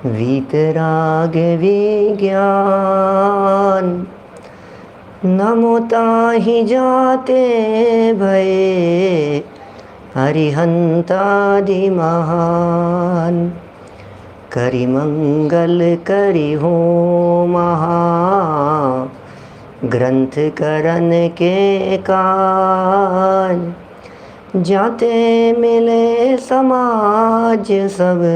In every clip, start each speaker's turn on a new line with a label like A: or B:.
A: वीतराग विज्ञान नमोता ही जाते भये हरिहंतादि महान। करि मंगल करि हो महा ग्रंथ करन के काज। जाते मिले समाज सब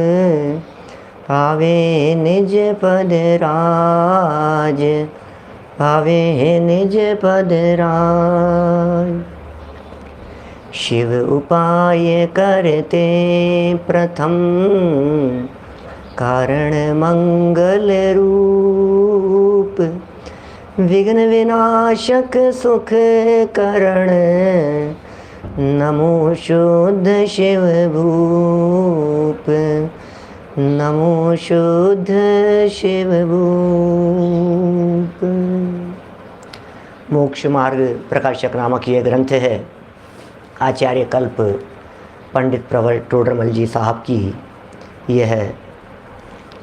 A: पावे निज पद राज। पावे निज पद राज। शिव उपाय करते प्रथम कारण मंगल रूप। विघ्न विनाशक सुख करण नमो शुद्ध शिव भूप। नमो शुद्ध शिव भूप। मोक्ष मार्ग प्रकाशक नामक ये ग्रंथ है आचार्य कल्प पंडित प्रवर टोडरमल जी साहब की। यह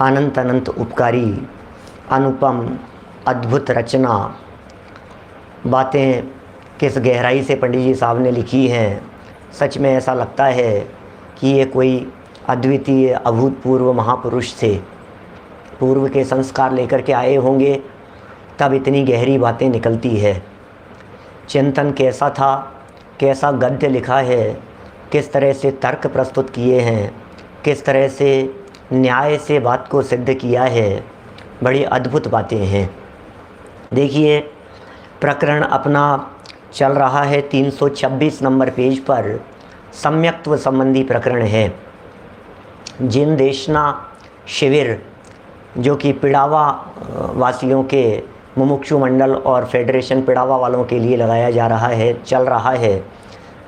A: अनंत अनंत उपकारी अनुपम अद्भुत रचना। बातें किस गहराई से पंडित जी साहब ने लिखी हैं। सच में ऐसा लगता है कि ये कोई अद्वितीय अभूतपूर्व महापुरुष थे। पूर्व के संस्कार लेकर के आए होंगे तब इतनी गहरी बातें निकलती है। चिंतन कैसा था, कैसा गद्य लिखा है, किस तरह से तर्क प्रस्तुत किए हैं, किस तरह से न्याय से बात को सिद्ध किया है, बड़ी अद्भुत बातें हैं। देखिए, प्रकरण अपना चल रहा है 326 नंबर पेज पर। सम्यक्त्व संबंधी प्रकरण है। जिन देशना शिविर जो कि पिड़ावा वासियों के मुमुक्षु मंडल और फेडरेशन पिड़ावा वालों के लिए लगाया जा रहा है, चल रहा है,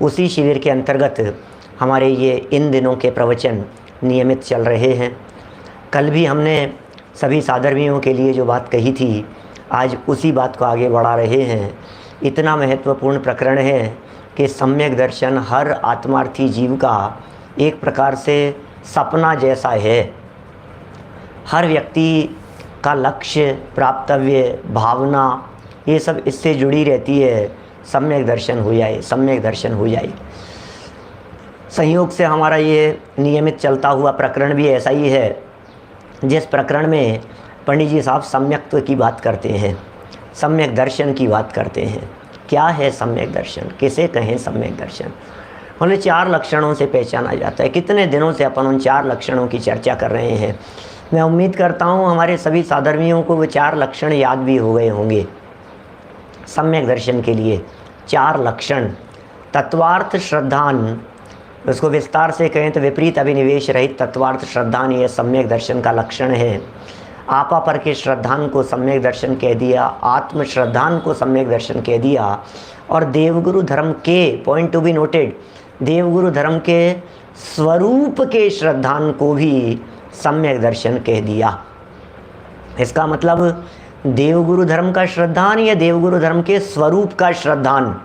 A: उसी शिविर के अंतर्गत हमारे ये इन दिनों के प्रवचन नियमित चल रहे हैं। कल भी हमने सभी साधर्मियों के लिए जो बात कही थी, आज उसी बात को आगे बढ़ा रहे हैं। इतना महत्वपूर्ण प्रकरण है कि सम्यक दर्शन हर आत्मार्थी जीव का एक प्रकार से सपना जैसा है। हर व्यक्ति का लक्ष्य, प्राप्तव्य, भावना, ये सब इससे जुड़ी रहती है। सम्यक दर्शन हो जाए, सम्यक दर्शन हो जाए। संयोग से हमारा ये नियमित चलता हुआ प्रकरण भी ऐसा ही है, जिस प्रकरण में पंडित जी साहब सम्यक्त्व की बात करते हैं, सम्यक दर्शन की बात करते हैं। क्या है सम्यक दर्शन, किसे कहें सम्यक दर्शन? उन्हें 4 लक्षणों से पहचाना जाता है। कितने दिनों से अपन उन 4 लक्षणों की चर्चा कर रहे हैं। मैं उम्मीद करता हूँ हमारे सभी साधर्मियों को वो 4 लक्षण याद भी हो गए होंगे। सम्यक दर्शन के लिए 4 लक्षण। तत्वार्थ श्रद्धान, उसको विस्तार से कहें तो विपरीत अभिनिवेश रहित तत्वार्थ श्रद्धान, ये सम्यक दर्शन का लक्षण है। आपा पर के श्रद्धान को सम्यक दर्शन कह दिया, आत्म श्रद्धान को सम्यक दर्शन कह दिया, और देवगुरु धर्म के, पॉइंट टू बी नोटेड, देवगुरु धर्म के स्वरूप के श्रद्धान को भी सम्यक दर्शन कह दिया। इसका मतलब देवगुरु धर्म का श्रद्धान या देवगुरु धर्म के स्वरूप का श्रद्धान,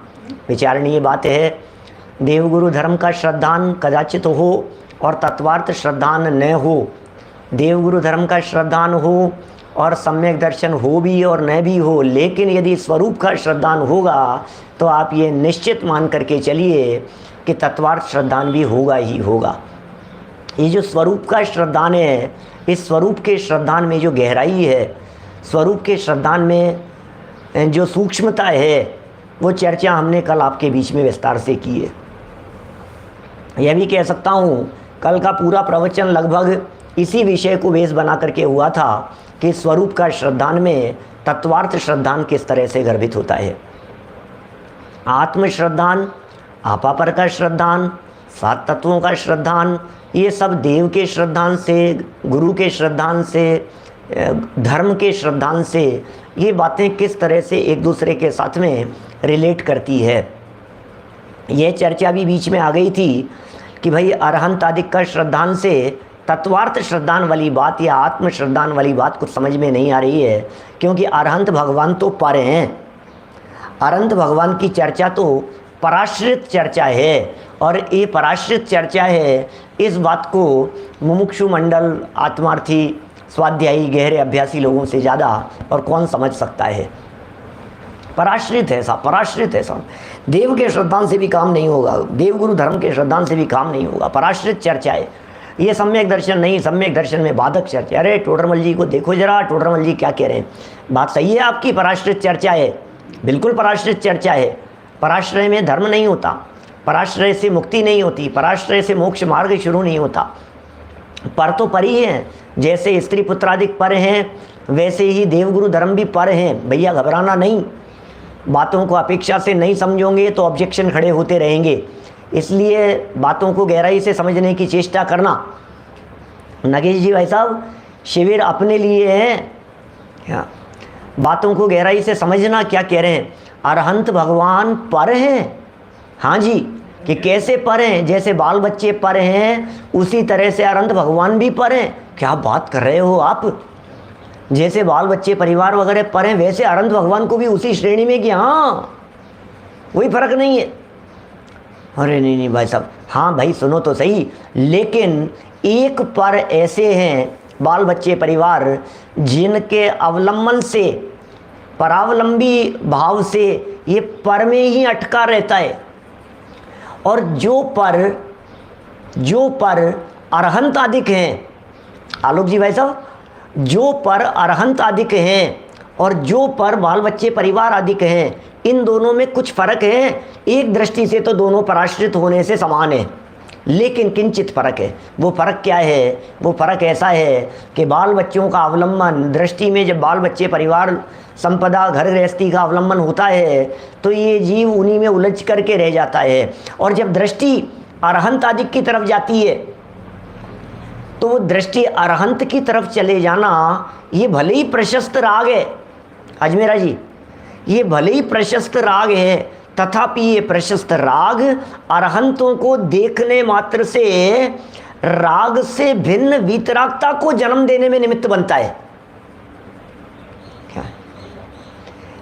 A: विचारणीय बात है। देवगुरु धर्म का श्रद्धान कदाचित हो और तत्वार्थ श्रद्धान न हो। देवगुरु धर्म का श्रद्धान हो और सम्यक दर्शन हो भी और न भी हो, लेकिन यदि स्वरूप का श्रद्धान होगा तो आप ये निश्चित मान करके चलिए कि तत्वार्थ श्रद्धान भी होगा ही होगा। ये जो स्वरूप का श्रद्धान है, इस स्वरूप के श्रद्धान में जो गहराई है, स्वरूप के श्रद्धान में जो सूक्ष्मता है, वो चर्चा हमने कल आपके बीच में विस्तार से की है। यह भी कह सकता हूँ कल का पूरा प्रवचन लगभग इसी विषय को बेस बना करके हुआ था कि स्वरूप का श्रद्धान में तत्वार्थ श्रद्धान किस तरह से गर्भित होता है। आत्म श्रद्धान, आपा पर का श्रद्धान, 7 तत्वों का श्रद्धान, ये सब देव के श्रद्धान से, गुरु के श्रद्धान से, धर्म के श्रद्धान से, ये बातें किस तरह से एक दूसरे के साथ में रिलेट करती है। यह चर्चा भी बीच में आ गई थी कि भाई अरहंत आदि का श्रद्धान से तत्वार्थ श्रद्धान वाली बात या आत्म श्रद्धान वाली बात कुछ समझ में नहीं आ रही है, क्योंकि अरहंत भगवान तो पर हैं। अरहंत भगवान की चर्चा तो पराश्रित चर्चा है, और ये पराश्रित चर्चा है, इस बात को मुमुक्षु मंडल, आत्मार्थी स्वाध्यायी गहरे अभ्यासी लोगों से ज़्यादा और कौन समझ सकता है। पराश्रित है साहब, पराश्रित है साहब। देव के श्रद्धांत से भी काम नहीं होगा, देवगुरु धर्म के श्रद्धांत से भी काम नहीं होगा। पराश्रित चर्चा है ये, सम्यक दर्शन नहीं। सम्यक दर्शन में बाधक चर्चा। अरे टोडरमल जी को देखो जरा, टोडरमल जी क्या कह रहे हैं। बात सही है आपकी, पराश्रित चर्चा है, बिल्कुल पराश्रित चर्चा है। पराश्रय में धर्म नहीं होता, पराश्रय से मुक्ति नहीं होती, पराश्रय से मोक्ष मार्ग शुरू नहीं होता। पर तो पर ही हैं, जैसे स्त्री पुत्रादिक पर हैं वैसे ही देवगुरु धर्म भी पर हैं। भैया घबराना नहीं, बातों को अपेक्षा से नहीं समझोगे तो ऑब्जेक्शन खड़े होते रहेंगे, इसलिए बातों को गहराई से समझने की चेष्टा करना। नगेश जी भाई साहब, शिविर अपने लिए है क्या? बातों को गहराई से समझना क्या कह रहे हैं। अरहंत भगवान पर हैं, हाँ जी, कि कैसे पर हैं, जैसे बाल बच्चे पर हैं उसी तरह से अरहंत भगवान भी पर हैं। क्या बात कर रहे हो आप, जैसे बाल बच्चे परिवार वगैरह पर हैं वैसे अरहंत भगवान को भी उसी श्रेणी में कि हाँ कोई फर्क नहीं है। अरे नहीं नहीं भाई साहब, हाँ भाई सुनो तो सही, लेकिन एक पर ऐसे हैं बाल बच्चे परिवार जिनके अवलंबन से, परावलंबी भाव से ये पर में ही अटका रहता है। और जो पर अरहंत अधिक हैं, आलोक जी भाई साहब, जो पर अरहंत अधिक हैं और जो पर बाल बच्चे परिवार अधिक हैं, इन दोनों में कुछ फर्क है। एक दृष्टि से तो दोनों पराश्रित होने से समान है, लेकिन किंचित फर्क है। वो फर्क क्या है? वो फर्क ऐसा है कि बाल बच्चों का अवलंबन दृष्टि में, जब बाल बच्चे परिवार संपदा घर गृहस्थी का अवलंबन होता है तो ये जीव उन्हीं में उलझ करके रह जाता है। और जब दृष्टि अरहंत आदि की तरफ जाती है तो वो दृष्टि अरहंत की तरफ चले जाना, ये भले ही प्रशस्त राग है अजमेरा जी, ये भले ही प्रशस्त राग है, तथापि ये प्रशस्त राग अरहंतों को देखने मात्र से राग से भिन्न वीतरागता को जन्म देने में निमित्त बनता है। क्या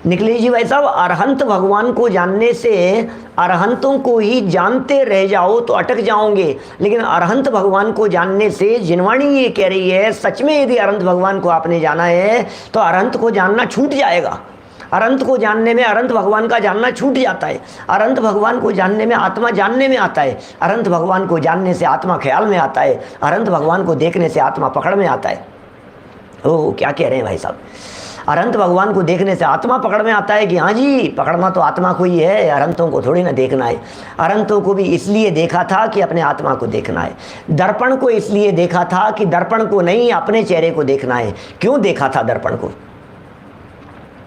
A: निकले जी भाई साहब, अरहंत भगवान को जानने से अरहंतों को ही जानते रह जाओ तो अटक जाओगे, लेकिन अरहंत भगवान को जानने से जिनवाणी ये कह रही है, सच में यदि अरहंत भगवान को आपने जाना है तो अरहंत को जानना छूट जाएगा। अरहंत को जानने में अरहंत भगवान का जानना छूट जाता है। अरहंत भगवान को जानने में आत्मा जानने में आता है। अरहंत भगवान को जानने से आत्मा ख्याल में आता है। अरहंत भगवान को देखने से आत्मा पकड़ में आता है। ओह क्या कह रहे हैं भाई साहब, अरहंत भगवान को देखने से आत्मा पकड़ में आता है कि हाँ जी, पकड़ना तो आत्मा को ही है, अरहंतों को थोड़ी ना देखना है। अरहंतों को भी इसलिए देखा था कि अपने आत्मा को देखना है। दर्पण को इसलिए देखा था कि दर्पण को नहीं, अपने चेहरे को देखना है। क्यों देखा था दर्पण को,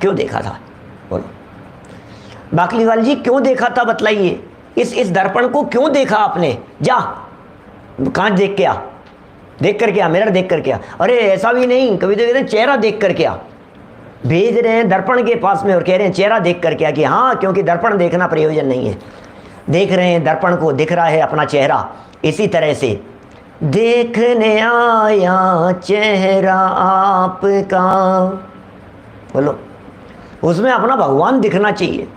A: क्यों देखा था बोलो बाकलीवाल जी, क्यों देखा था बतलाइए। इस दर्पण को क्यों देखा आपने? जा कांच देख के आ, देख कर के आ, मिरर देख कर के आ। अरे ऐसा भी नहीं, कभी तो कहते हैं चेहरा देख कर के आ, भेज रहे हैं दर्पण के पास में और कह रहे हैं चेहरा देख कर के आ, कि हाँ, क्योंकि दर्पण देखना प्रयोजन नहीं है। देख रहे हैं दर्पण को, दिख रहा है अपना चेहरा। इसी तरह से देखने आया चेहरा आपका, बोलो उसमें अपना भगवान दिखना चाहिए।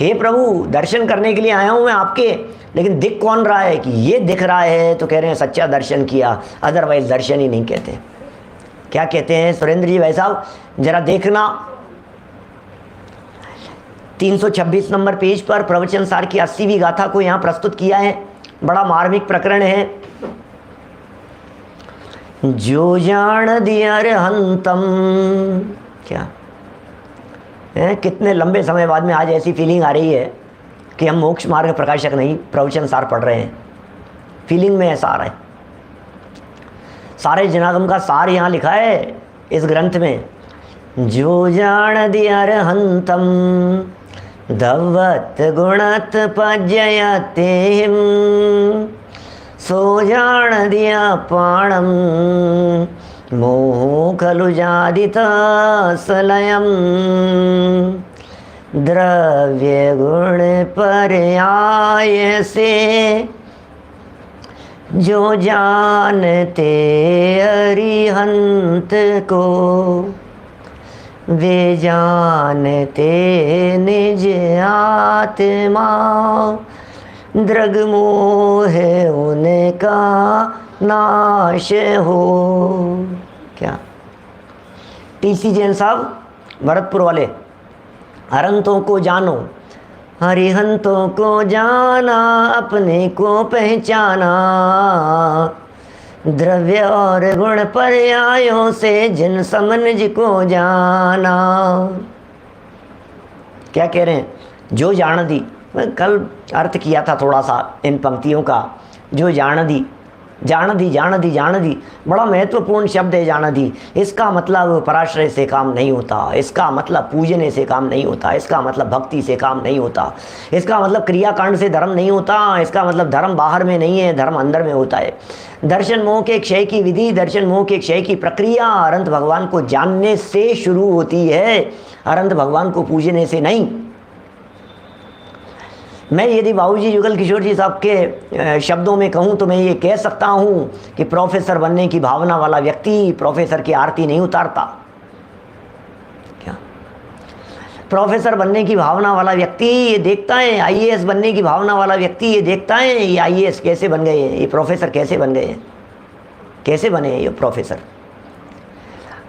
A: हे प्रभु, दर्शन करने के लिए आया हूँ मैं आपके, लेकिन दिख कौन रहा है? कि ये दिख रहा है तो कह रहे हैं सच्चा दर्शन किया, अदरवाइज दर्शन ही नहीं कहते। क्या कहते हैं सुरेंद्र जी भाई साहब, जरा देखना 326 नंबर पेज पर प्रवचन सार की 80वीं गाथा को यहाँ प्रस्तुत किया है। बड़ा मार्मिक प्रकरण है। जो जान दिया अरहंतम, क्या है, कितने लंबे समय बाद में आज ऐसी फीलिंग आ रही है कि हम मोक्ष मार्ग प्रकाशक नहीं प्रवचन सार पढ़ रहे हैं। फीलिंग में ऐसा आ रहा है। सारे जनागम का सार यहाँ लिखा है इस ग्रंथ में। जो जान दिया अरहंतम धवत गुणत पजयते सो जान दिया पाणम मोह खलु जादित सलयम द्रव्य गुण पर्याय से जो जानते अरिहंत को वे जानते निज आत्मा दृग मोह उनका नाश हो। क्या टीसी जैन साहब भरतपुर वाले, अरहंतों को जानो, हरिहंतों को जाना, अपने को पहचाना, द्रव्य और गुण पर्यायों से जिन समझ को जाना। क्या कह रहे हैं? जो जान दी, मैं कल अर्थ किया था थोड़ा सा इन पंक्तियों का, जो जान दी, जान दी, जान दी, जान दी, बड़ा महत्वपूर्ण शब्द है जान दी। इसका मतलब पराश्रय से काम नहीं होता, इसका मतलब पूजने से काम नहीं होता, इसका मतलब भक्ति से काम नहीं होता, इसका मतलब क्रियाकांड से धर्म नहीं होता, इसका मतलब धर्म बाहर में नहीं है, धर्म अंदर में होता है। दर्शन मोह के क्षय की विधि, दर्शन मोह के क्षय की प्रक्रिया अनंत भगवान को जानने से शुरू होती है, अनंत भगवान को पूजने से नहीं। मैं यदि बाबूजी जुगल किशोर जी साहब के शब्दों में कहूँ तो मैं ये कह सकता हूँ कि प्रोफेसर बनने की भावना वाला व्यक्ति प्रोफेसर की आरती नहीं उतारता। क्या? प्रोफेसर बनने की भावना वाला व्यक्ति ये देखता है, आईएएस बनने की भावना वाला व्यक्ति ये देखता है ये आईएएस कैसे बन गए हैं, ये प्रोफेसर कैसे बन गए हैं, कैसे बने हैं ये प्रोफेसर।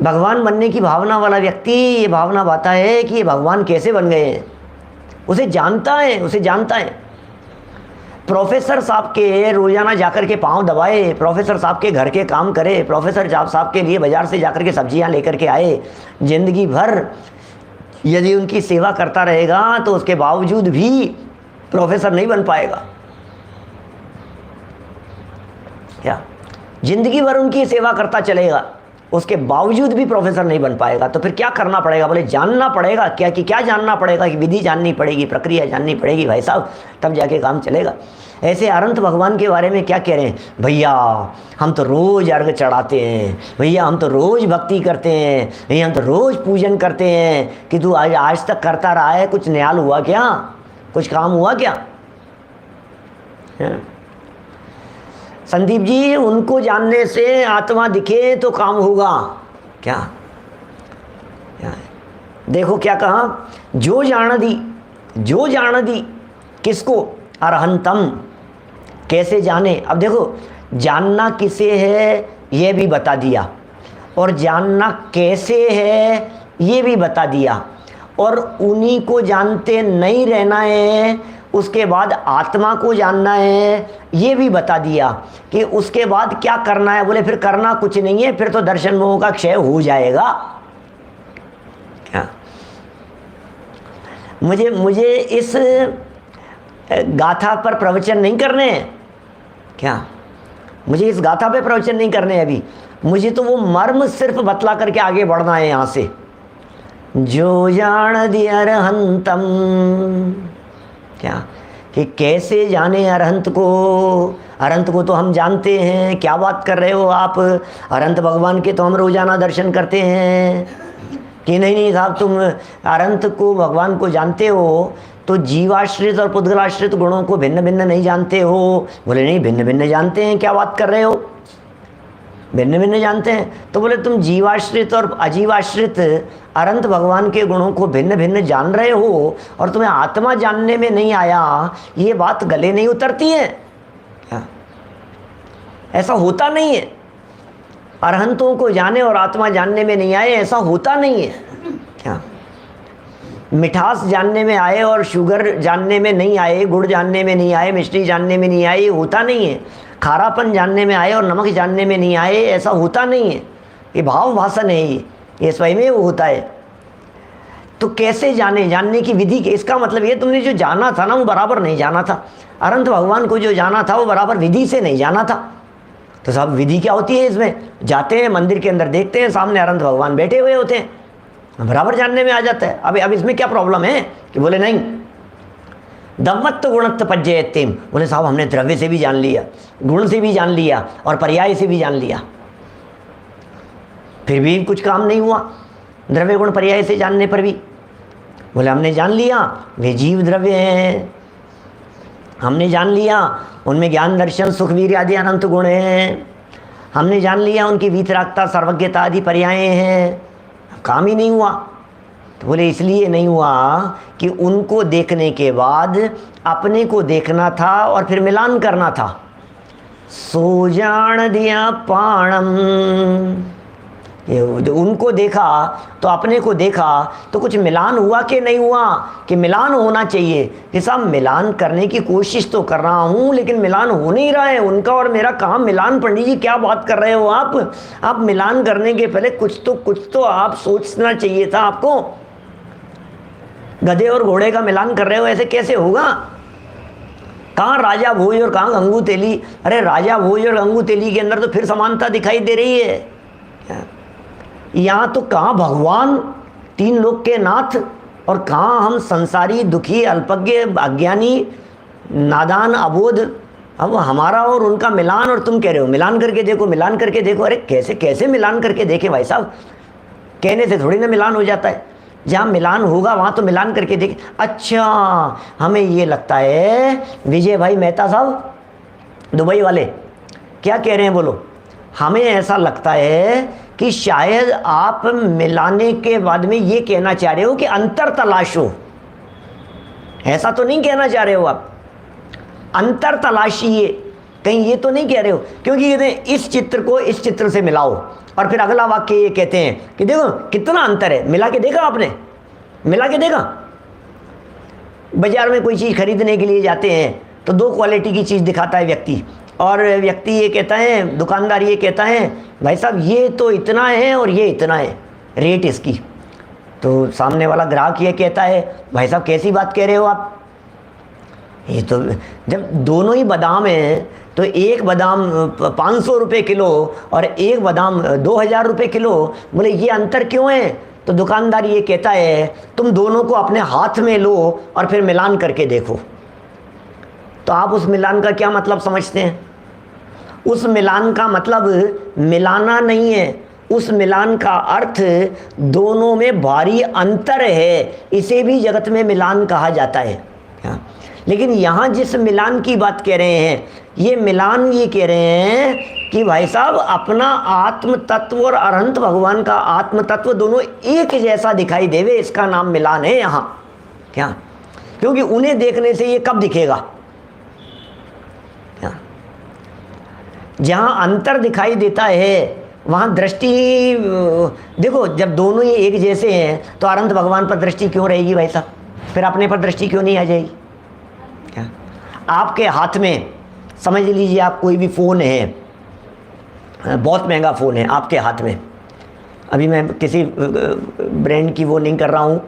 A: भगवान बनने की भावना वाला व्यक्ति ये भावना बाता है कि ये भगवान कैसे बन गए हैं, उसे जानता है, उसे जानता है। प्रोफेसर साहब के रोजाना जाकर के पांव दबाए, प्रोफेसर साहब के घर के काम करे, प्रोफेसर साहब के लिए बाजार से जाकर के सब्जियां लेकर के आए, जिंदगी भर यदि उनकी सेवा करता रहेगा तो उसके बावजूद भी प्रोफेसर नहीं बन पाएगा। क्या? जिंदगी भर उनकी सेवा करता चलेगा, उसके बावजूद भी प्रोफेसर नहीं बन पाएगा। तो फिर क्या करना पड़ेगा? बोले जानना पड़ेगा। क्या कि क्या जानना पड़ेगा? कि विधि जाननी पड़ेगी, प्रक्रिया जाननी पड़ेगी भाई साहब, तब जाके काम चलेगा। ऐसे अनंत भगवान के बारे में क्या कह रहे हैं? भैया हम तो रोज अर्घ चढ़ाते हैं, भैया हम तो रोज भक्ति करते हैं, भैया हम तो रोज पूजन करते हैं। कि तू आज तक करता रहा है, कुछ न्याल हुआ क्या? कुछ काम हुआ क्या? संदीप जी, उनको जानने से आत्मा दिखे तो काम होगा क्या? देखो क्या कहा, जो जान दी, जो जान दी किसको? अरहंतम। कैसे जाने? अब देखो, जानना किसे है ये भी बता दिया, और जानना कैसे है ये भी बता दिया, और उन्हीं को जानते नहीं रहना है, उसके बाद आत्मा को जानना है ये भी बता दिया। कि उसके बाद क्या करना है? बोले फिर करना कुछ नहीं है, फिर तो दर्शन मोह का क्षय हो जाएगा। क्या? मुझे इस गाथा पर प्रवचन नहीं करने हैं क्या? मुझे इस गाथा पे प्रवचन नहीं करने हैं अभी। मुझे तो वो मर्म सिर्फ बतला करके आगे बढ़ना है यहाँ से। जो जान दी अरहंतम, क्या कि कैसे जाने अरहंत को? अरहंत को तो हम जानते हैं, क्या बात कर रहे हो आप? अरहंत भगवान के तो हम रोजाना दर्शन करते हैं। कि नहीं साहब, तुम अरहंत को भगवान को जानते हो तो जीवाश्रित और पुद्गलाश्रित गुणों को भिन्न भिन्न नहीं जानते हो। बोले नहीं, भिन्न भिन्न जानते हैं। क्या बात कर रहे हो? भिन्न भिन्न जानते हैं। तो बोले तुम जीवाश्रित और अजीवाश्रित अनंत भगवान के गुणों को भिन्न भिन्न जान रहे हो और तुम्हें आत्मा जानने में नहीं आया, ये बात गले नहीं उतरती है क्या? ऐसा होता नहीं है। अरहंतों को जाने और आत्मा जानने में नहीं आए, ऐसा होता नहीं है क्या? मिठास जानने में आए और शुगर जानने में नहीं आए, गुड़ जानने में नहीं आए, मिष्टी जानने में नहीं आए, ये होता नहीं है। खारापन जानने में आए और नमक जानने में नहीं आए, ऐसा होता नहीं है। ये भाव भाषण है, ये स्वयं में वो होता है। तो कैसे जाने? जानने की विधि के, इसका मतलब ये तुमने जो जाना था ना वो बराबर नहीं जाना था। अनंत भगवान को जो जाना था वो बराबर विधि से नहीं जाना था। तो साहब विधि क्या होती है इसमें? जाते हैं मंदिर के अंदर, देखते हैं सामने अनंत भगवान बैठे हुए होते हैं, बराबर जानने में आ जाता है। अब इसमें क्या प्रॉब्लम है? कि बोले नहीं, दम्मत्त गुणत्त पज्जयत्यम। बोले साहब हमने द्रव्य से भी जान लिया, गुण से भी जान लिया और पर्याय से भी जान लिया, फिर भी कुछ काम नहीं हुआ द्रव्य गुण पर्याय से जानने पर भी। बोले हमने जान लिया वे जीव द्रव्य हैं, हमने जान लिया उनमें ज्ञान दर्शन सुख वीर्य आदि अनंत गुण हैं, हमने जान लिया उनकी वीतरागता सर्वज्ञता आदि पर्याय हैं, काम ही नहीं हुआ। तो बोले इसलिए नहीं हुआ कि उनको देखने के बाद अपने को देखना था और फिर मिलान करना था। सो जान दिया पाणम, ये जो उनको देखा तो अपने को देखा तो कुछ मिलान हुआ कि नहीं हुआ, कि मिलान होना चाहिए कि साहब मिलान करने की कोशिश तो कर रहा हूँ लेकिन मिलान हो नहीं रहा है उनका और मेरा। कहाँ मिलान? पंडित जी क्या बात कर रहे हो आप मिलान करने के पहले कुछ तो आप सोचना चाहिए था आपको। गधे और घोड़े का मिलान कर रहे हो, ऐसे कैसे होगा? कहाँ राजा भोज और कहाँ गंगू तेली? अरे राजा भोज और गंगू तेली के अंदर तो फिर समानता दिखाई दे रही है। यहाँ तो कहाँ भगवान तीन लोक के नाथ और कहाँ हम संसारी दुखी अल्पज्ञ अज्ञानी नादान अबोध। अब हमारा और उनका मिलान और तुम कह रहे हो मिलान करके देखो, मिलान करके देखो। अरे कैसे कैसे मिलान करके देखे भाई साहब? कहने से थोड़ी ना मिलान हो जाता है। जहाँ मिलान होगा वहाँ तो मिलान करके देखे। अच्छा, हमें ये लगता है विजय भाई मेहता साहब दुबई वाले क्या कह रहे हैं बोलो? हमें ऐसा लगता है कि शायद आप मिलाने के बाद में ये कहना चाह रहे हो कि अंतर तलाशो। ऐसा तो नहीं कहना चाह रहे हो आप? अंतर तलाशिए, कहीं ये तो नहीं कह रहे हो? क्योंकि कहते हैं इस चित्र को इस चित्र से मिलाओ और फिर अगला वाक्य ये कहते हैं कि देखो कितना अंतर है। मिला के देखा आपने? मिला के देखा? बाजार में कोई चीज़ खरीदने के लिए जाते हैं तो दो क्वालिटी की चीज़ दिखाता है व्यक्ति, और व्यक्ति ये कहता है, दुकानदार ये कहता है भाई साहब ये तो इतना है और ये इतना है रेट इसकी। तो सामने वाला ग्राहक ये कहता है भाई साहब कैसी बात कह रहे हो आप? ये तो जब दोनों ही बादाम हैं तो एक बादाम 500 रुपये किलो और एक बादाम 2000 रुपये किलो। बोले ये अंतर क्यों है? तो दुकानदार ये कहता है तुम दोनों को अपने हाथ में लो और फिर मिलान करके देखो। तो आप उस मिलान का क्या मतलब समझते हैं? उस मिलान का मतलब मिलाना नहीं है, उस मिलान का अर्थ दोनों में भारी अंतर है, इसे भी जगत में मिलान कहा जाता है। लेकिन यहाँ जिस मिलान की बात कह रहे हैं, ये मिलान ये कह रहे हैं कि भाई साहब अपना आत्म तत्व और अनंत भगवान का आत्म तत्व दोनों एक जैसा दिखाई देवे, इसका नाम मिलान है यहाँ। क्या? क्योंकि उन्हें देखने से ये कब दिखेगा? क्या? जहाँ अंतर दिखाई देता है वहाँ दृष्टि, देखो जब दोनों ही एक जैसे हैं तो अनंत भगवान पर दृष्टि क्यों रहेगी भाई साहब? फिर अपने पर दृष्टि क्यों नहीं आ जाएगी? क्या? आपके हाथ में समझ लीजिए आप कोई भी फ़ोन है, बहुत महंगा फ़ोन है आपके हाथ में। अभी मैं किसी ब्रांड की वो नहीं कर रहा हूँ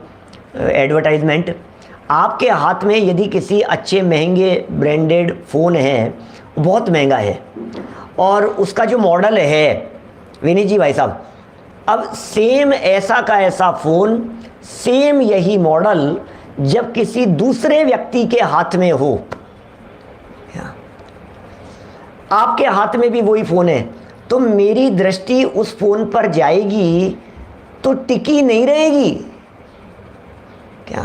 A: एडवर्टाइजमेंट। आपके हाथ में यदि किसी अच्छे महंगे ब्रांडेड फ़ोन है, बहुत महंगा है, और उसका जो मॉडल है विनीत जी भाई साहब, अब सेम ऐसा का ऐसा फ़ोन, सेम यही मॉडल जब किसी दूसरे व्यक्ति के हाथ में हो, आपके हाथ में भी वही फ़ोन है, तो मेरी दृष्टि उस फ़ोन पर जाएगी तो टिकी नहीं रहेगी। क्या?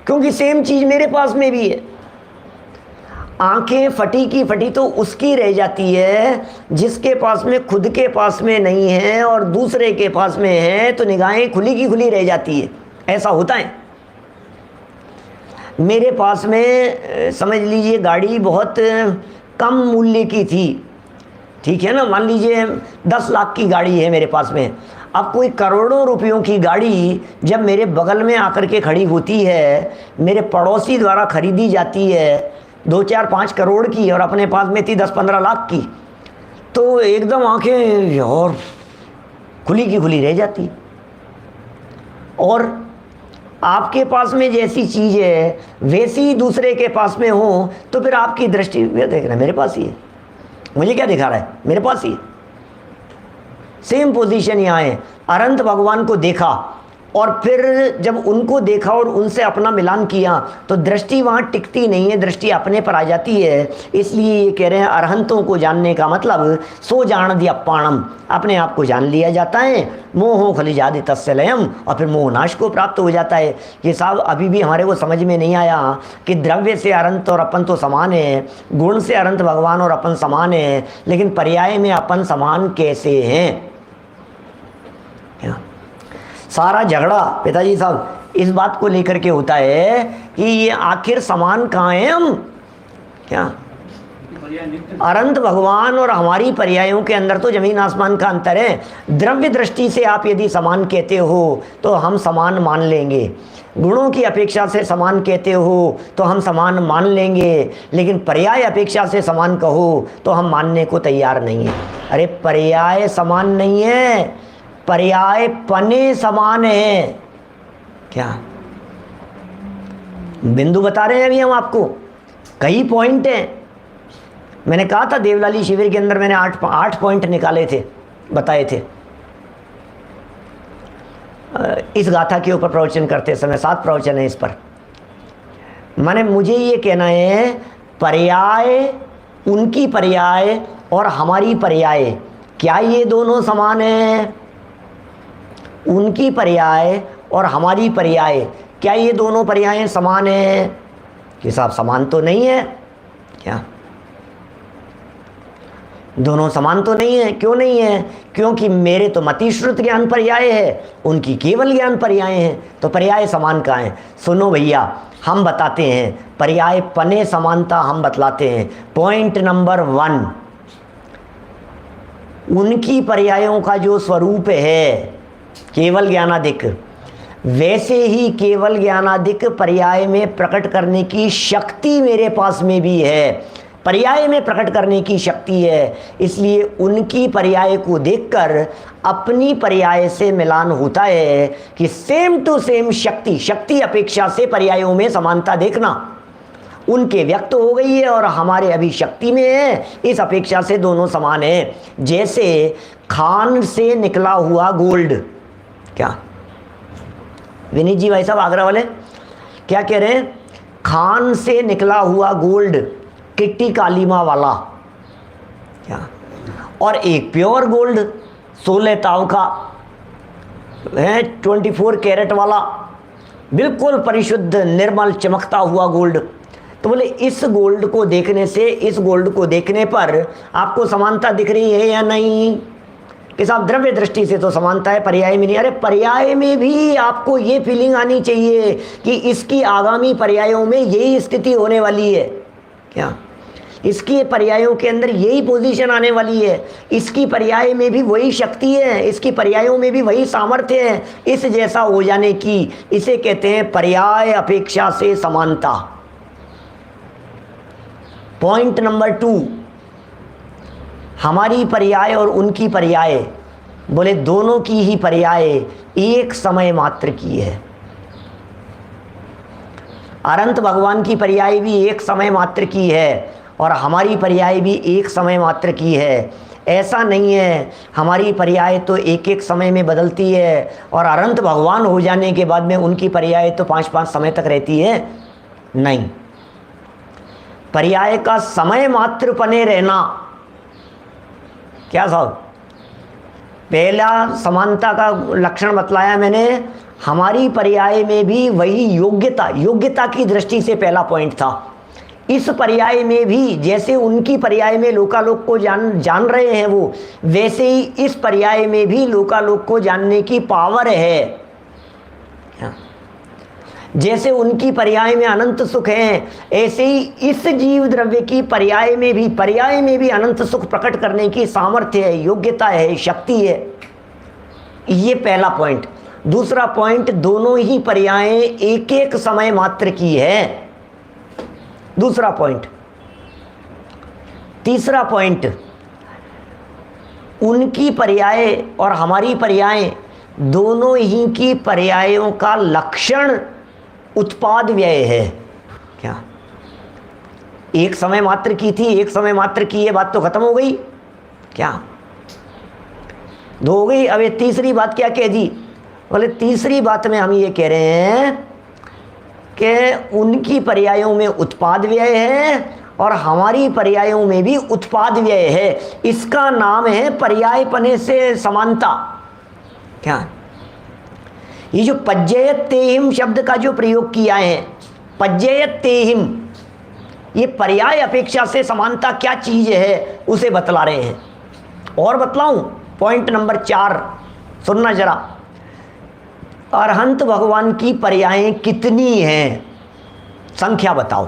A: क्योंकि सेम चीज़ मेरे पास में भी है। आंखें फटी की फटी तो उसकी रह जाती है जिसके पास में खुद के पास में नहीं है और दूसरे के पास में है, तो निगाहें खुली की खुली रह जाती है। ऐसा होता है। मेरे पास में समझ लीजिए गाड़ी बहुत कम मूल्य की थी, ठीक है ना, मान लीजिए 10 लाख की गाड़ी है मेरे पास में। अब कोई करोड़ों रुपयों की गाड़ी जब मेरे बगल में आकर के खड़ी होती है, मेरे पड़ोसी द्वारा खरीदी जाती है 2, 4, 5 करोड़ की, और अपने पास में थी 10, 15 लाख की, तो एकदम आंखें और खुली की खुली रह जाती। और आपके पास में जैसी चीज़ है वैसी दूसरे के पास में हो, तो फिर आपकी दृष्टि ये देख रहा है मेरे पास ही है, मुझे क्या दिखा रहा है, मेरे पास ही। सेम पोजीशन यहाँ है। अनंत भगवान को देखा और फिर जब उनको देखा और उनसे अपना मिलान किया तो दृष्टि वहाँ टिकती नहीं है, दृष्टि अपने पर आ जाती है। इसलिए ये कह रहे हैं अरहंतों को जानने का मतलब सो जान दिया पाणम, अपने आप को जान लिया जाता है। मोहो खलिजादि तस्लयम, और फिर मोह नाश को प्राप्त हो जाता है। ये साहब अभी भी हमारे को समझ में नहीं आया कि द्रव्य से अनंत और अपन तो समान है, गुण से अनंत भगवान और अपन समान है, लेकिन पर्याय में अपन समान कैसे हैं? सारा झगड़ा पिताजी साहब इस बात को लेकर के होता है कि ये आखिर समान कहाँ हैं हम? क्या अनंत भगवान और हमारी पर्यायों के अंदर तो जमीन आसमान का अंतर है। द्रव्य दृष्टि से आप यदि समान कहते हो तो हम समान मान लेंगे, गुणों की अपेक्षा से समान कहते हो तो हम समान मान लेंगे, लेकिन पर्याय अपेक्षा से समान कहो तो हम मानने को तैयार नहीं है। अरे पर्याय समान नहीं है, पर्याय पने समान है। क्या बिंदु बता रहे हैं अभी हम आपको, कई पॉइंट हैं। मैंने कहा था देवलाली शिविर के अंदर मैंने 8 पॉइंट निकाले थे, बताए थे। इस गाथा के ऊपर प्रवचन करते समय 7 प्रवचन है इस पर। मुझे ये कहना है, पर्याय, उनकी पर्याय और हमारी पर्याय, क्या ये दोनों समान हैं? उनकी पर्याय और हमारी पर्याय, क्या ये दोनों पर्याय समान हैं? कि साहब समान तो नहीं है। क्या दोनों समान तो नहीं है? क्यों नहीं है? क्योंकि मेरे तो मतिश्रुत ज्ञान पर्याय है, उनकी केवल ज्ञान पर्याय हैं, तो पर्याय समान कहाँ है? सुनो भैया, हम बताते हैं, पर्याय पने समानता हम बतलाते हैं। पॉइंट नंबर 1, उनकी पर्यायों का जो स्वरूप है केवल ज्ञानादिक, वैसे ही केवल ज्ञानादिक पर्याय में प्रकट करने की शक्ति मेरे पास में भी है। पर्याय में प्रकट करने की शक्ति है, इसलिए उनकी पर्याय को देखकर अपनी पर्याय से मिलान होता है कि सेम टू सेम शक्ति अपेक्षा से पर्यायों में समानता देखना। उनके व्यक्त हो गई है और हमारे अभी शक्ति में है, इस अपेक्षा से दोनों समान है। जैसे खान से निकला हुआ गोल्ड, क्या विनीत जी भाई साहब आगरा वाले क्या कह रहे हैं? खान से निकला हुआ गोल्ड, किट्टी कालीमा वाला, क्या, और एक प्योर गोल्ड 16 ताव का है, 24 कैरेट वाला, बिल्कुल परिशुद्ध निर्मल चमकता हुआ गोल्ड। तो बोले इस गोल्ड को देखने से इस गोल्ड को देखने पर आपको समानता दिख रही है या नहीं? कि साहब द्रव्य दृष्टि से तो समानता है, पर्याय में नहीं। अरे पर्याय में भी आपको ये फीलिंग आनी चाहिए कि इसकी आगामी पर्यायों में यही स्थिति होने वाली है। क्या इसकी पर्यायों के अंदर यही पोजीशन आने वाली है, इसकी पर्याय में भी वही शक्ति है, इसकी पर्यायों में भी वही सामर्थ्य है इस जैसा हो जाने की। इसे कहते हैं पर्याय अपेक्षा से समानता। पॉइंट नंबर 2, हमारी पर्याय और उनकी पर्याय, बोले दोनों की ही पर्याय एक समय मात्र की है। अनंत भगवान की पर्याय भी एक समय मात्र की है और हमारी पर्याय भी एक समय मात्र की है। ऐसा नहीं है हमारी पर्याय तो एक एक समय में बदलती है और अनंत भगवान हो जाने के बाद में उनकी पर्याय तो 5-5 समय तक रहती है। नहीं, पर्याय का समय मात्र पने रहना। क्या साहब, पहला समानता का लक्षण बतलाया मैंने, हमारी पर्याय में भी वही योग्यता की दृष्टि से पहला पॉइंट था। इस पर्याय में भी जैसे उनकी पर्याय में लोकालोक को जान रहे हैं वो, वैसे ही इस पर्याय में भी लोकालोक को जानने की पावर है। जैसे उनकी पर्याय में अनंत सुख है, ऐसे ही इस जीव द्रव्य की पर्याय में भी अनंत सुख प्रकट करने की सामर्थ्य है, योग्यता है, शक्ति है। ये पहला पॉइंट। दूसरा पॉइंट, दोनों ही पर्यायें एक एक समय मात्र की है। दूसरा पॉइंट। तीसरा पॉइंट, उनकी पर्याय और हमारी पर्याय दोनों ही की पर्यायों का लक्षण उत्पाद व्यय है। क्या एक समय मात्र की थी, एक समय मात्र की, ये बात तो खत्म हो गई। क्या दो हो गई। अब ये तीसरी बात क्या कह दी? बोले तीसरी बात में हम ये कह रहे हैं कि उनकी पर्यायों में उत्पाद व्यय है और हमारी पर्यायों में भी उत्पाद व्यय है। इसका नाम है पर्यायपने से समानता। क्या ये जो पज्जयत तेहिम शब्द का जो प्रयोग किया है, पज्जयत तेहिम, ये पर्याय अपेक्षा से समानता क्या चीज है उसे बतला रहे हैं। और बतलाऊं, पॉइंट नंबर 4 सुनना जरा। अरहंत भगवान की पर्यायें कितनी हैं, संख्या बताओ।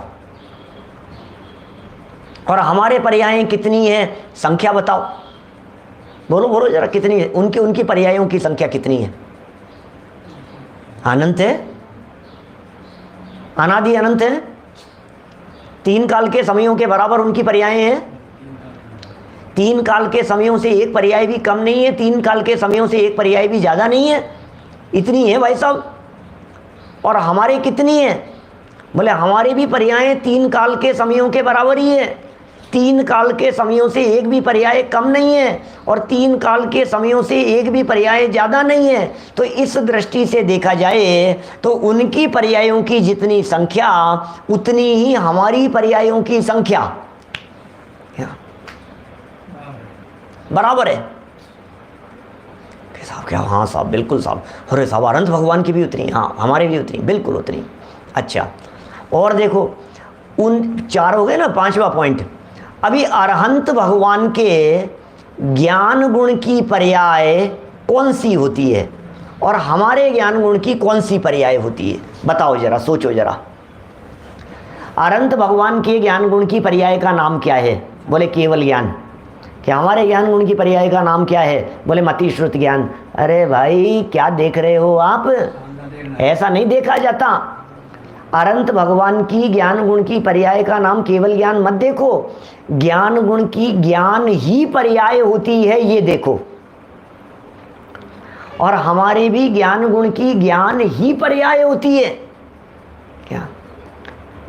A: और हमारे पर्याय कितनी है, संख्या बताओ, बोलो बोलो जरा कितनी है, उनकी पर्यायों की संख्या कितनी है? अनंत है, अनादि अनंत है, 3 काल के समयों के बराबर उनकी पर्याय हैं। 3 काल के समयों से एक पर्याय भी कम नहीं है, 3 काल के समयों से एक पर्याय भी ज़्यादा नहीं है, इतनी है भाई साहब। और हमारे कितनी है? बोले हमारे भी पर्याय 3 काल के समयों के बराबर ही है, 3 काल के समयों से एक भी पर्याय कम नहीं है और 3 काल के समयों से एक भी पर्याय ज़्यादा नहीं है। तो इस दृष्टि से देखा जाए तो उनकी पर्यायों की जितनी संख्या उतनी ही हमारी पर्यायों की संख्या बराबर है। साहब क्या? हाँ साहब बिल्कुल साहब। अरे साहब अनंत भगवान की भी उतनी, हाँ हमारे भी उतनी, बिल्कुल उतनी। अच्छा और देखो उन 4 हो गए ना, 5वां पॉइंट। अभी अरहंत भगवान के ज्ञान गुण की पर्याय कौन सी होती है और हमारे ज्ञान गुण की कौन सी पर्याय होती है? बताओ जरा, सोचो जरा। अरहंत भगवान के ज्ञान गुण की पर्याय का नाम क्या है? बोले केवल ज्ञान। क्या हमारे ज्ञान गुण की पर्याय का नाम क्या है? बोले मति श्रुत ज्ञान। अरे भाई क्या देख रहे हो आप, ऐसा नहीं देखा जाता। अनंत भगवान की ज्ञान गुण की पर्याय का नाम केवल ज्ञान मत देखो, ज्ञान गुण की ज्ञान ही पर्याय होती है, ये देखो। और हमारे भी ज्ञान गुण की ज्ञान ही पर्याय होती है। क्या?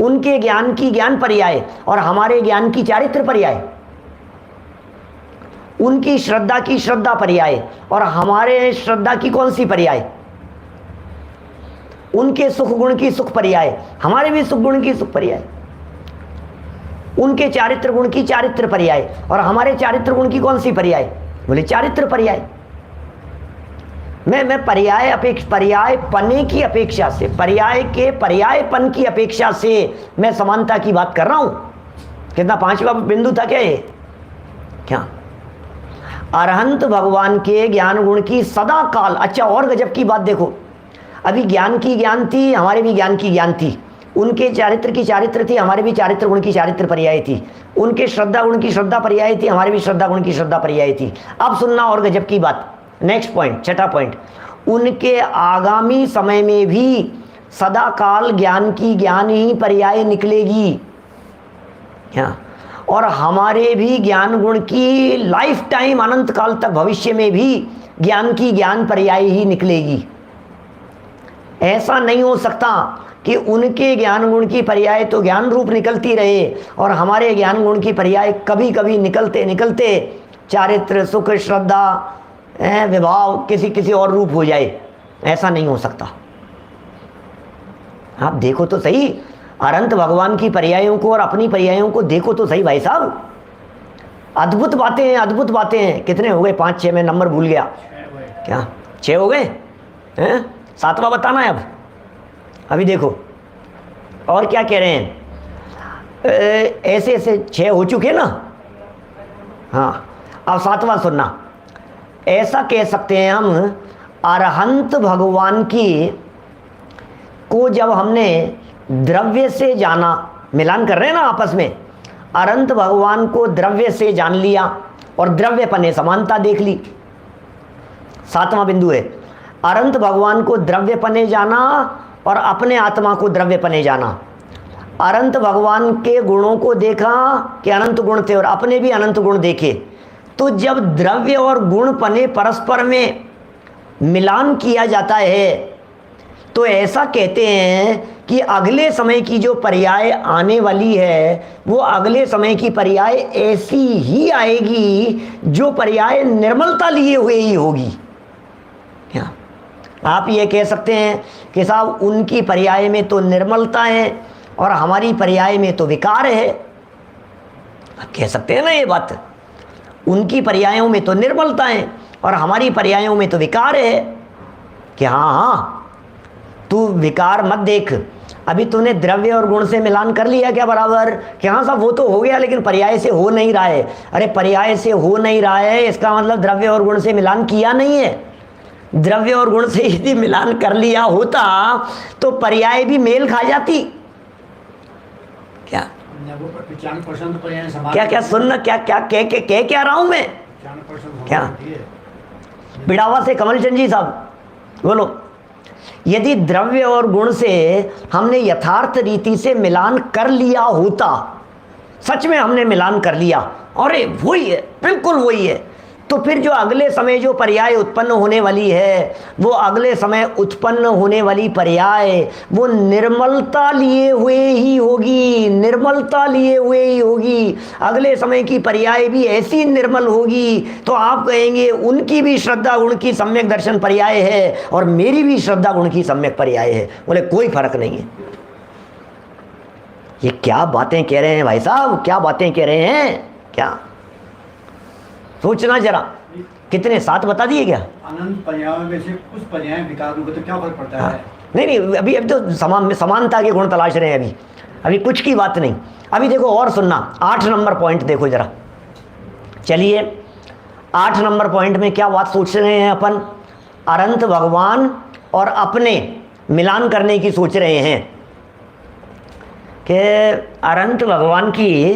A: उनके ज्ञान की ज्ञान पर्याय और हमारे ज्ञान की चारित्र पर्याय, उनकी श्रद्धा की श्रद्धा पर्याय और हमारे श्रद्धा की कौन सी पर्याय? उनके सुख गुण की सुख पर्याय, हमारे भी सुख गुण की सुख पर्याय। उनके चारित्र गुण की चारित्र पर्याय और हमारे चारित्र गुण की कौन सी पर्याय? बोले चारित्र पर्याय। मैं पर्याय पने की अपेक्षा से, पर्याय के पर्यायपन की अपेक्षा से मैं समानता की बात कर रहा हूं। कितना 5वां बिंदु था क्या ये? क्या अरहंत भगवान के ज्ञान गुण की सदा काल। अच्छा और गजब की बात देखो, अभी ज्ञान की ज्ञान थी, हमारे भी ज्ञान की ज्ञान थी। उनके चारित्र की चारित्र थी, हमारे भी चारित्र गुण की चारित्र पर्याय थी। उनके श्रद्धा गुण की श्रद्धा पर्याय थी, हमारे भी श्रद्धा गुण की श्रद्धा पर्याय थी। अब सुनना और गजब की बात, नेक्स्ट पॉइंट, 6ठा पॉइंट। उनके आगामी समय में भी सदा काल ज्ञान की ज्ञान ही पर्याय निकलेगी। क्या? और हमारे भी ज्ञान गुण की लाइफ टाइम अनंत काल तक भविष्य में भी ज्ञान की ज्ञान पर्याय ही निकलेगी। ऐसा नहीं हो सकता कि उनके ज्ञान गुण की पर्याय तो ज्ञान रूप निकलती रहे और हमारे ज्ञान गुण की पर्याय कभी कभी निकलते निकलते चारित्र सुख श्रद्धा विभाव किसी और रूप हो जाए। ऐसा नहीं हो सकता। आप देखो तो सही, अनंत भगवान की पर्यायों को और अपनी पर्यायों को देखो तो सही भाई साहब। अद्भुत बातें हैं, अद्भुत बातें हैं। कितने हो गए? 5 6 में नंबर भूल गया। क्या 6 हो गए हैं? 7वां बताना है अब। अभी देखो और क्या कह रहे हैं। ऐसे ऐसे 6 हो चुके ना। हाँ अब 7वां सुनना। ऐसा कह सकते हैं हम, अरहंत भगवान की को जब हमने द्रव्य से जाना, मिलान कर रहे हैं ना आपस में, अनंत भगवान को द्रव्य से जान लिया और द्रव्यपने समानता देख ली। 7वां बिंदु है, अनंत भगवान को द्रव्यपने जाना और अपने आत्मा को द्रव्यपने जाना। अनंत भगवान के गुणों को देखा कि अनंत गुण थे और अपने भी अनंत गुण देखे। तो जब द्रव्य और गुण पने परस्पर में मिलान किया जाता है तो ऐसा कहते हैं कि अगले समय की जो पर्याय आने वाली है वो अगले समय की पर्याय ऐसी ही आएगी जो पर्याय निर्मलता लिए हुए ही होगी। क्या आप ये कह सकते हैं कि साहब उनकी पर्याय में तो निर्मलता है और हमारी पर्याय में तो विकार है? आप कह सकते हैं ना ये बात। उनकी पर्यायों में तो निर्मलता है और हमारी पर्यायों में तो विकार है। कि हाँ तू विकार मत देख, अभी तूने द्रव्य और गुण से मिलान कर लिया क्या बराबर? कि हाँ साहब वो तो हो गया लेकिन पर्याय से हो नहीं रहा है। अरे पर्याय से हो नहीं रहा है इसका मतलब द्रव्य और गुण से मिलान किया नहीं है। द्रव्य और गुण से यदि मिलान कर लिया होता तो पर्याय भी मेल खा जाती। क्या
B: 95% पर्याय समान।
A: क्या क्या सुनना, क्या क्या कह क्या रहा हूं मैं?
B: 95%
A: क्या?
B: होती है।
A: बिड़ावा से कमलचंद जी साहब बोलो, यदि द्रव्य और गुण से हमने यथार्थ रीति से मिलान कर लिया होता, सच में हमने मिलान कर लिया, अरे वही है, बिल्कुल वही है, तो फिर जो अगले समय जो पर्याय उत्पन्न होने वाली है, वो अगले समय उत्पन्न होने वाली पर्याय वो निर्मलता लिए हुए ही होगी, निर्मलता लिए हुए ही होगी। अगले समय की पर्याय भी ऐसी निर्मल होगी तो आप कहेंगे उनकी भी श्रद्धा गुण की सम्यक दर्शन पर्याय है और मेरी भी श्रद्धा गुण की सम्यक पर्याय है। बोले कोई फर्क नहीं है। ये क्या बातें कह रहे हैं भाई साहब, क्या बातें कह रहे हैं? क्या सोचना जरा, कितने सात बता दिए क्या?
B: अनंत पर्यायों में से कुछ पर्याय विकार रूप है तो क्या फर्क पड़ता है?
A: नहीं, अभी तो समानता के गुण तलाश रहे हैं, अभी कुछ की बात नहीं। अभी देखो और सुनना, 8 नंबर पॉइंट देखो जरा। चलिए 8 नंबर पॉइंट में क्या बात सोच रहे हैं अपन? अनंत भगवान और अपने मिलान करने की सोच रहे हैं कि अनंत भगवान की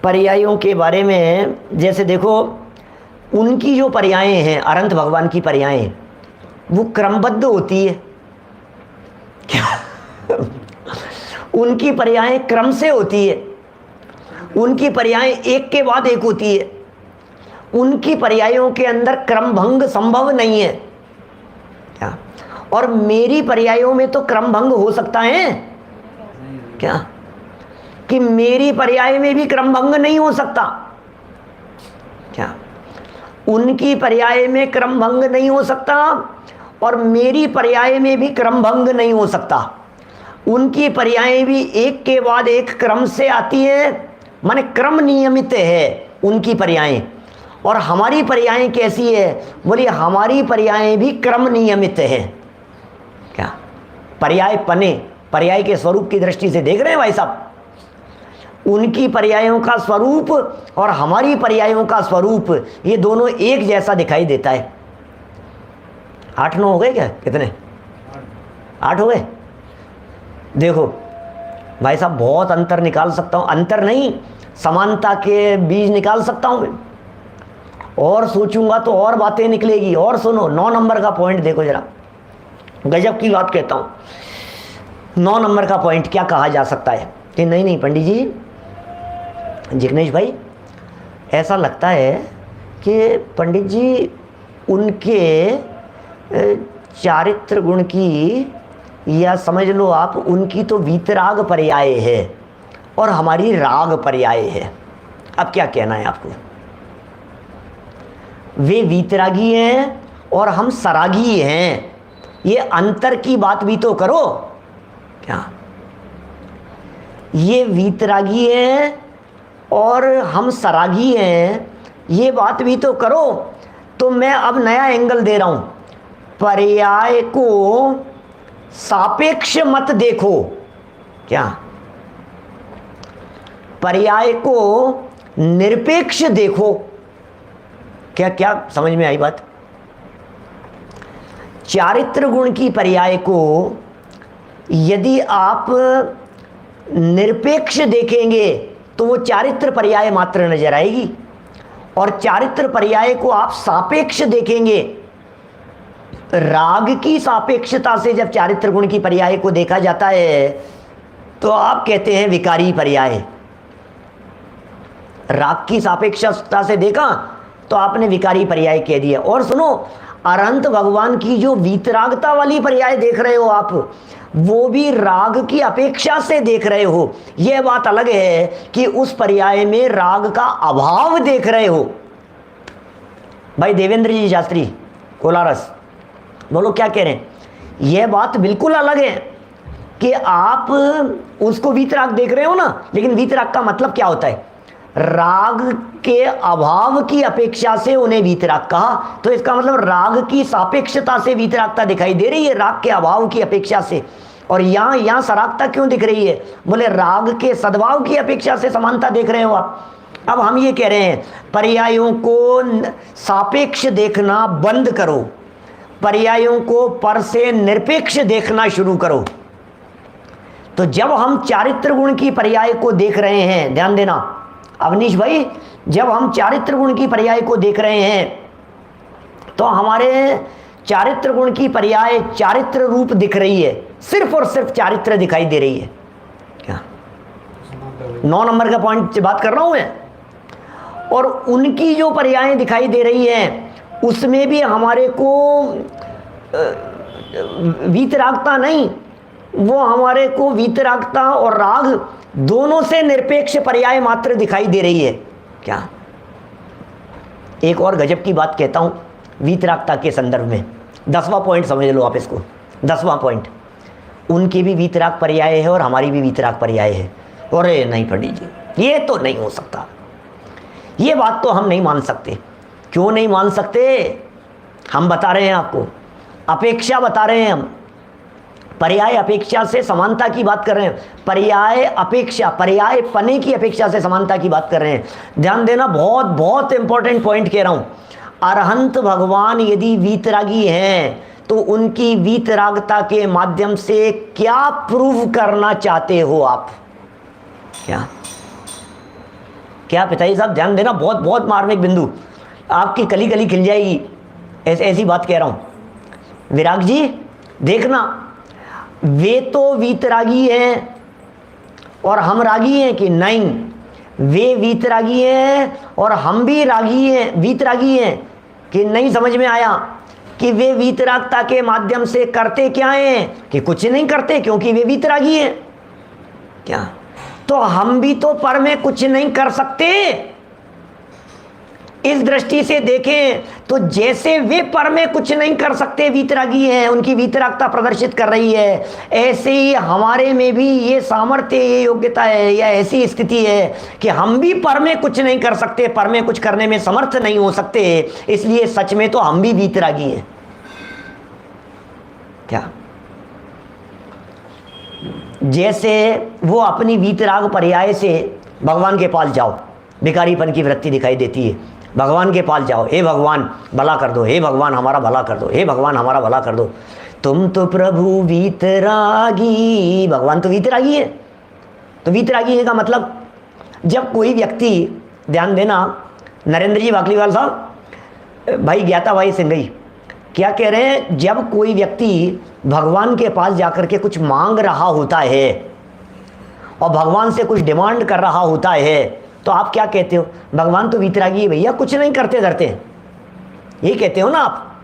A: पर्यायों के बारे में, जैसे देखो उनकी जो पर्यायें हैं, अनंत भगवान की पर्यायें, वो क्रमबद्ध होती है क्या? उनकी पर्यायें क्रम से होती है, उनकी पर्यायें एक के बाद एक होती है, उनकी पर्यायों के अंदर क्रम भंग संभव नहीं है क्या? और मेरी पर्यायों में तो क्रम भंग हो सकता है क्या? कि मेरी पर्याय में भी क्रम भंग नहीं हो सकता क्या? उनकी पर्याय में क्रम भंग नहीं हो सकता और मेरी पर्याय में भी क्रम भंग नहीं हो सकता। उनकी पर्यायें भी एक के बाद एक क्रम से आती है, माने क्रम नियमित है उनकी पर्यायें, और हमारी पर्यायें कैसी है? बोलिए हमारी पर्यायें भी क्रम नियमित है क्या? पर्याय पने, पर्याय के स्वरूप की दृष्टि से देख रहे हैं भाई साहब, उनकी पर्यायों का स्वरूप और हमारी पर्यायों का स्वरूप ये दोनों एक जैसा दिखाई देता है। 8-9 हो गए क्या? कितने? 8 हो गए। देखो भाई साहब बहुत अंतर निकाल सकता हूँ, अंतर नहीं समानता के बीज निकाल सकता हूँ मैं, और सोचूंगा तो और बातें निकलेगी। और सुनो 9 नंबर का पॉइंट देखो जरा, गजब की बात कहता हूँ। 9 नंबर का पॉइंट क्या कहा जा सकता है कि नहीं पंडित जी, जिग्नेश भाई ऐसा लगता है कि पंडित जी उनके चारित्र गुण की, या समझ लो आप उनकी तो वीतराग पर्याय है और हमारी राग पर्याय है। अब क्या कहना है आपको? वे वीतरागी हैं और हम सरागी हैं, ये अंतर की बात भी तो करो क्या? ये वीतरागी हैं और हम सरागी हैं, ये बात भी तो करो। तो मैं अब नया एंगल दे रहा हूं, पर्याय को सापेक्ष मत देखो क्या? पर्याय को निरपेक्ष देखो। क्या क्या समझ में आई बात? चारित्र गुण की पर्याय को यदि आप निरपेक्ष देखेंगे तो वो चारित्र पर्याय मात्र नजर आएगी, और चारित्र पर्याय को आप सापेक्ष देखेंगे, राग की सापेक्षता से जब चारित्र गुण की पर्याय को देखा जाता है तो आप कहते हैं विकारी पर्याय। राग की सापेक्षता से देखा तो आपने विकारी पर्याय कह दिया। और सुनो, अनंत भगवान की जो वीतरागता वाली पर्याय देख रहे हो आप, वो भी राग की अपेक्षा से देख रहे हो। यह बात अलग है कि उस पर्याय में राग का अभाव देख रहे हो। भाई देवेंद्र जी शास्त्री कोलारस, बोलो क्या कह रहे हैं? यह बात बिल्कुल अलग है कि आप उसको वीतराग देख रहे हो ना, लेकिन वीतराग का मतलब क्या होता है? राग के अभाव की अपेक्षा से उन्हें वीतराग कहा, तो इसका मतलब राग की सापेक्षता से वीतरागता दिखाई दे रही है, राग के अभाव की अपेक्षा से। और यहां सरागता क्यों दिख रही है? बोले राग के सद्भाव की अपेक्षा से समानता देख रहे हो आप। अब हम ये कह रहे हैं पर्यायों को सापेक्ष देखना बंद करो, पर्यायों को पर से निरपेक्ष देखना शुरू करो। तो जब हम चारित्र गुण की पर्याय को देख रहे हैं, ध्यान देना अवनीश भाई, जब हम चारित्र गुण की पर्याय को देख रहे हैं तो हमारे चारित्र गुण की पर्याय चारित्र रूप दिख रही है, सिर्फ और सिर्फ चारित्र दिखाई दे रही है। क्या 9 नंबर का पॉइंट से बात कर रहा हूं मैं। और उनकी जो पर्यायें दिखाई दे रही हैं उसमें भी हमारे को वीतरागता नहीं, वो हमारे को वीतरागता और राग दोनों से निरपेक्ष पर्याय मात्र दिखाई दे रही है। क्या एक और गजब की बात कहता हूं वीतरागता के संदर्भ में, 10वां पॉइंट समझ लो आप इसको। 10वां पॉइंट, उनकी भी वीतराग पर्याय है और हमारी भी वीतराग पर्याय है। अरे नहीं पंडित जी, ये तो नहीं हो सकता, ये बात तो हम नहीं मान सकते। क्यों नहीं मान सकते? हम बता रहे हैं आपको, अपेक्षा बता रहे हैं हम, पर्याय अपेक्षा से समानता की बात कर रहे हैं। पर्याय अपेक्षा, पर्याय पने की अपेक्षा से समानता की बात कर रहे हैं। ध्यान देना, बहुत बहुत इंपॉर्टेंट पॉइंट कह रहा हूं। अरहंत भगवान यदि वीतरागी हैं तो उनकी वीतरागता के माध्यम से क्या प्रूव करना चाहते हो आप? क्या क्या पिताजी साहब ध्यान देना, बहुत बहुत मार्मिक बिंदु, आपकी कली कली खिल जाएगी, ऐसी बात कह रहा हूं। विराग जी देखना, वे तो वीतरागी हैं और हम रागी हैं कि नहीं? वे वीतरागी हैं और हम भी रागी हैं, वीतरागी हैं कि नहीं? समझ में आया कि वे वीतरागता के माध्यम से करते क्या हैं कि कुछ नहीं करते, क्योंकि वे वीतरागी हैं। क्या तो हम भी तो पर में कुछ नहीं कर सकते। इस दृष्टि से देखें तो जैसे वे पर में कुछ नहीं कर सकते, वीतरागी हैं, उनकी वीतरागता प्रदर्शित कर रही है, ऐसे ही हमारे में भी ये सामर्थ्य, ये योग्यता है या ऐसी स्थिति है कि हम भी पर में कुछ नहीं कर सकते, पर में कुछ करने में समर्थ नहीं हो सकते। इसलिए सच में तो हम भी वीतरागी हैं। क्या जैसे वो अपनी वीतराग पर्याय से भगवान के पास जाओ, भिखारीपन की वृत्ति दिखाई देती है, भगवान के पास जाओ, हे भगवान भला कर दो, हे भगवान हमारा भला कर दो, हे भगवान हमारा भला कर दो। तुम तो प्रभु वीतरागी, भगवान तो वीतरागी है। तो वीतरागी है का मतलब, जब कोई व्यक्ति, ध्यान देना नरेंद्र जी वाकलीवाल साहब, भाई ज्ञाता भाई सिंघई क्या कह रहे हैं, जब कोई व्यक्ति भगवान के पास जाकर के कुछ मांग रहा होता है और भगवान से कुछ डिमांड कर रहा होता है तो आप क्या कहते हो? भगवान तो वीतरागी है भैया, कुछ नहीं करते धरते हैं, ये कहते हो ना आप।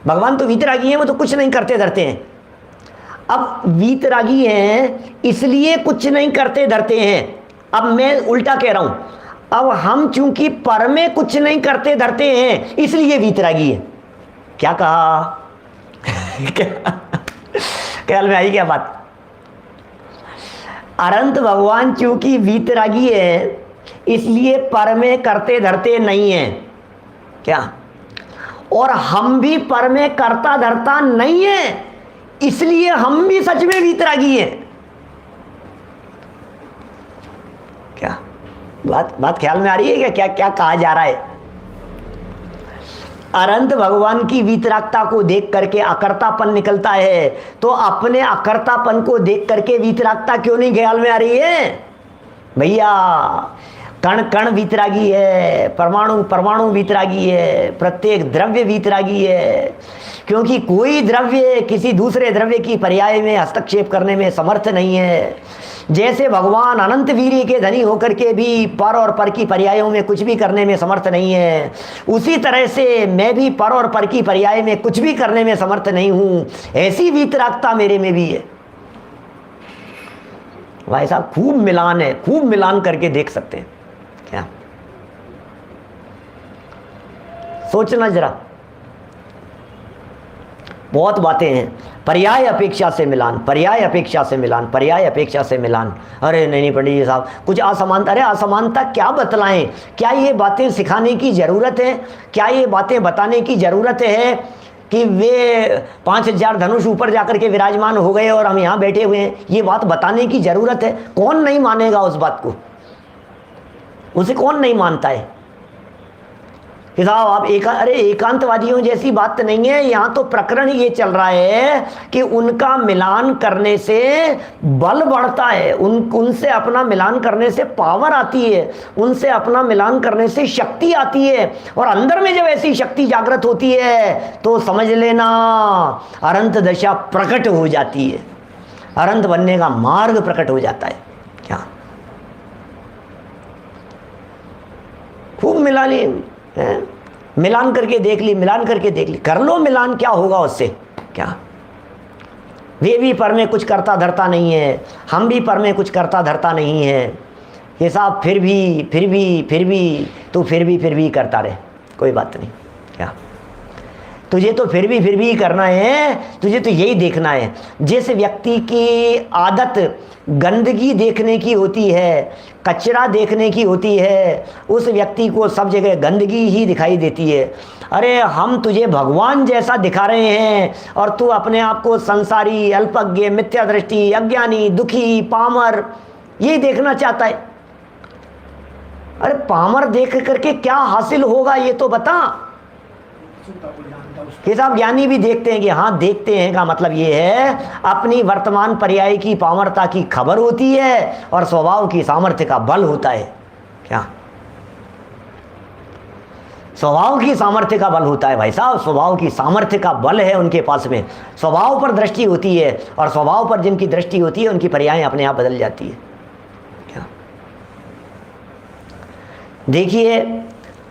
A: भगवान तो वीतरागी है, वो तो कुछ नहीं करते धरते हैं। अब वीतरागी हैं इसलिए कुछ नहीं करते धरते हैं। अब मैं उल्टा कह रहा हूं, अब हम चूंकि पर में कुछ नहीं करते धरते हैं इसलिए वीतरागी है। क्या कहा? ख्याल में आई क्या बात? अनंत भगवान चूंकि वीतरागी है इसलिए पर में करते धरते नहीं है। क्या? और हम भी पर में करता धरता नहीं है इसलिए हम भी सच में वीतरागी हैं। क्या बात ख्याल में आ रही है क्या? क्या क्या कहा जा रहा है? अनंत भगवान की वीतरागता को देख करके अकर्तापन निकलता है, तो अपने अकर्तापन को देख करके वीतरागता क्यों नहीं ख्याल में आ रही है? भैया कण कण वीतरागी है, परमाणु परमाणु वीतरागी है, प्रत्येक द्रव्य वीतरागी है, क्योंकि कोई द्रव्य किसी दूसरे द्रव्य की पर्याय में हस्तक्षेप करने में समर्थ नहीं है। जैसे भगवान अनंत वीर्य के धनी होकर के भी पर और पर की पर्यायों में कुछ भी करने में समर्थ नहीं है, उसी तरह से मैं भी पर और पर की पर्याय में कुछ भी करने में समर्थ नहीं हूं। ऐसी वीतरागता मेरे में भी है। भाई साहब खूब मिलान है, खूब मिलान करके देख सकते हैं। क्या सोचना जरा, बहुत बातें हैं। पर्याय अपेक्षा से मिलान, पर्याय अपेक्षा से मिलान, पर्याय अपेक्षा से मिलान। अरे नहीं पंडित जी साहब कुछ असमानता, अरे असमानता क्या बतलाएं? क्या ये बातें सिखाने की ज़रूरत है? क्या ये बातें बताने की ज़रूरत है कि वे 5000 धनुष ऊपर जाकर के विराजमान हो गए और हम यहाँ बैठे हुए हैं? ये बात बताने की ज़रूरत है? कौन नहीं मानेगा उस बात को? उसे कौन नहीं मानता है? कि साहब आप अरे एकांतवादियों जैसी बात नहीं है। यहाँ तो प्रकरण ये चल रहा है कि उनका मिलान करने से बल बढ़ता है, उनसे अपना मिलान करने से पावर आती है, उनसे अपना मिलान करने से शक्ति आती है। और अंदर में जब ऐसी शक्ति जागृत होती है तो समझ लेना अरंत दशा प्रकट हो जाती है, अरंत बनने का मार्ग प्रकट हो जाता है। क्या खूब मिलानी है, मिलान करके देख ली, मिलान करके देख ली, कर लो मिलान, क्या होगा उससे। क्या वे भी पर में कुछ करता धरता नहीं है, हम भी पर में कुछ करता धरता नहीं है। ये साहब फिर भी तू फिर भी करता रहे, कोई बात नहीं। क्या तुझे तो फिर भी करना है, तुझे तो यही देखना है। जिस व्यक्ति की आदत गंदगी देखने की होती है, कचरा देखने की होती है, उस व्यक्ति को सब जगह गंदगी ही दिखाई देती है। अरे हम तुझे भगवान जैसा दिखा रहे हैं और तू अपने आप को संसारी, अल्पज्ञ, मिथ्या दृष्टि, अज्ञानी, दुखी, पामर ये देखना चाहता है। अरे पामर देख करके क्या हासिल होगा ये तो बता। कि साहब ज्ञानी भी देखते हैं कि हाँ देखते हैं का मतलब ये है अपनी वर्तमान पर्याय की पामरता की खबर होती है और स्वभाव की सामर्थ्य का बल होता है। क्या स्वभाव की सामर्थ्य का बल होता है भाई साहब, स्वभाव की सामर्थ्य का बल है उनके पास में। स्वभाव पर दृष्टि होती है और स्वभाव पर जिनकी दृष्टि होती है उनकी पर्याय अपने आप बदल जाती है। क्या देखिए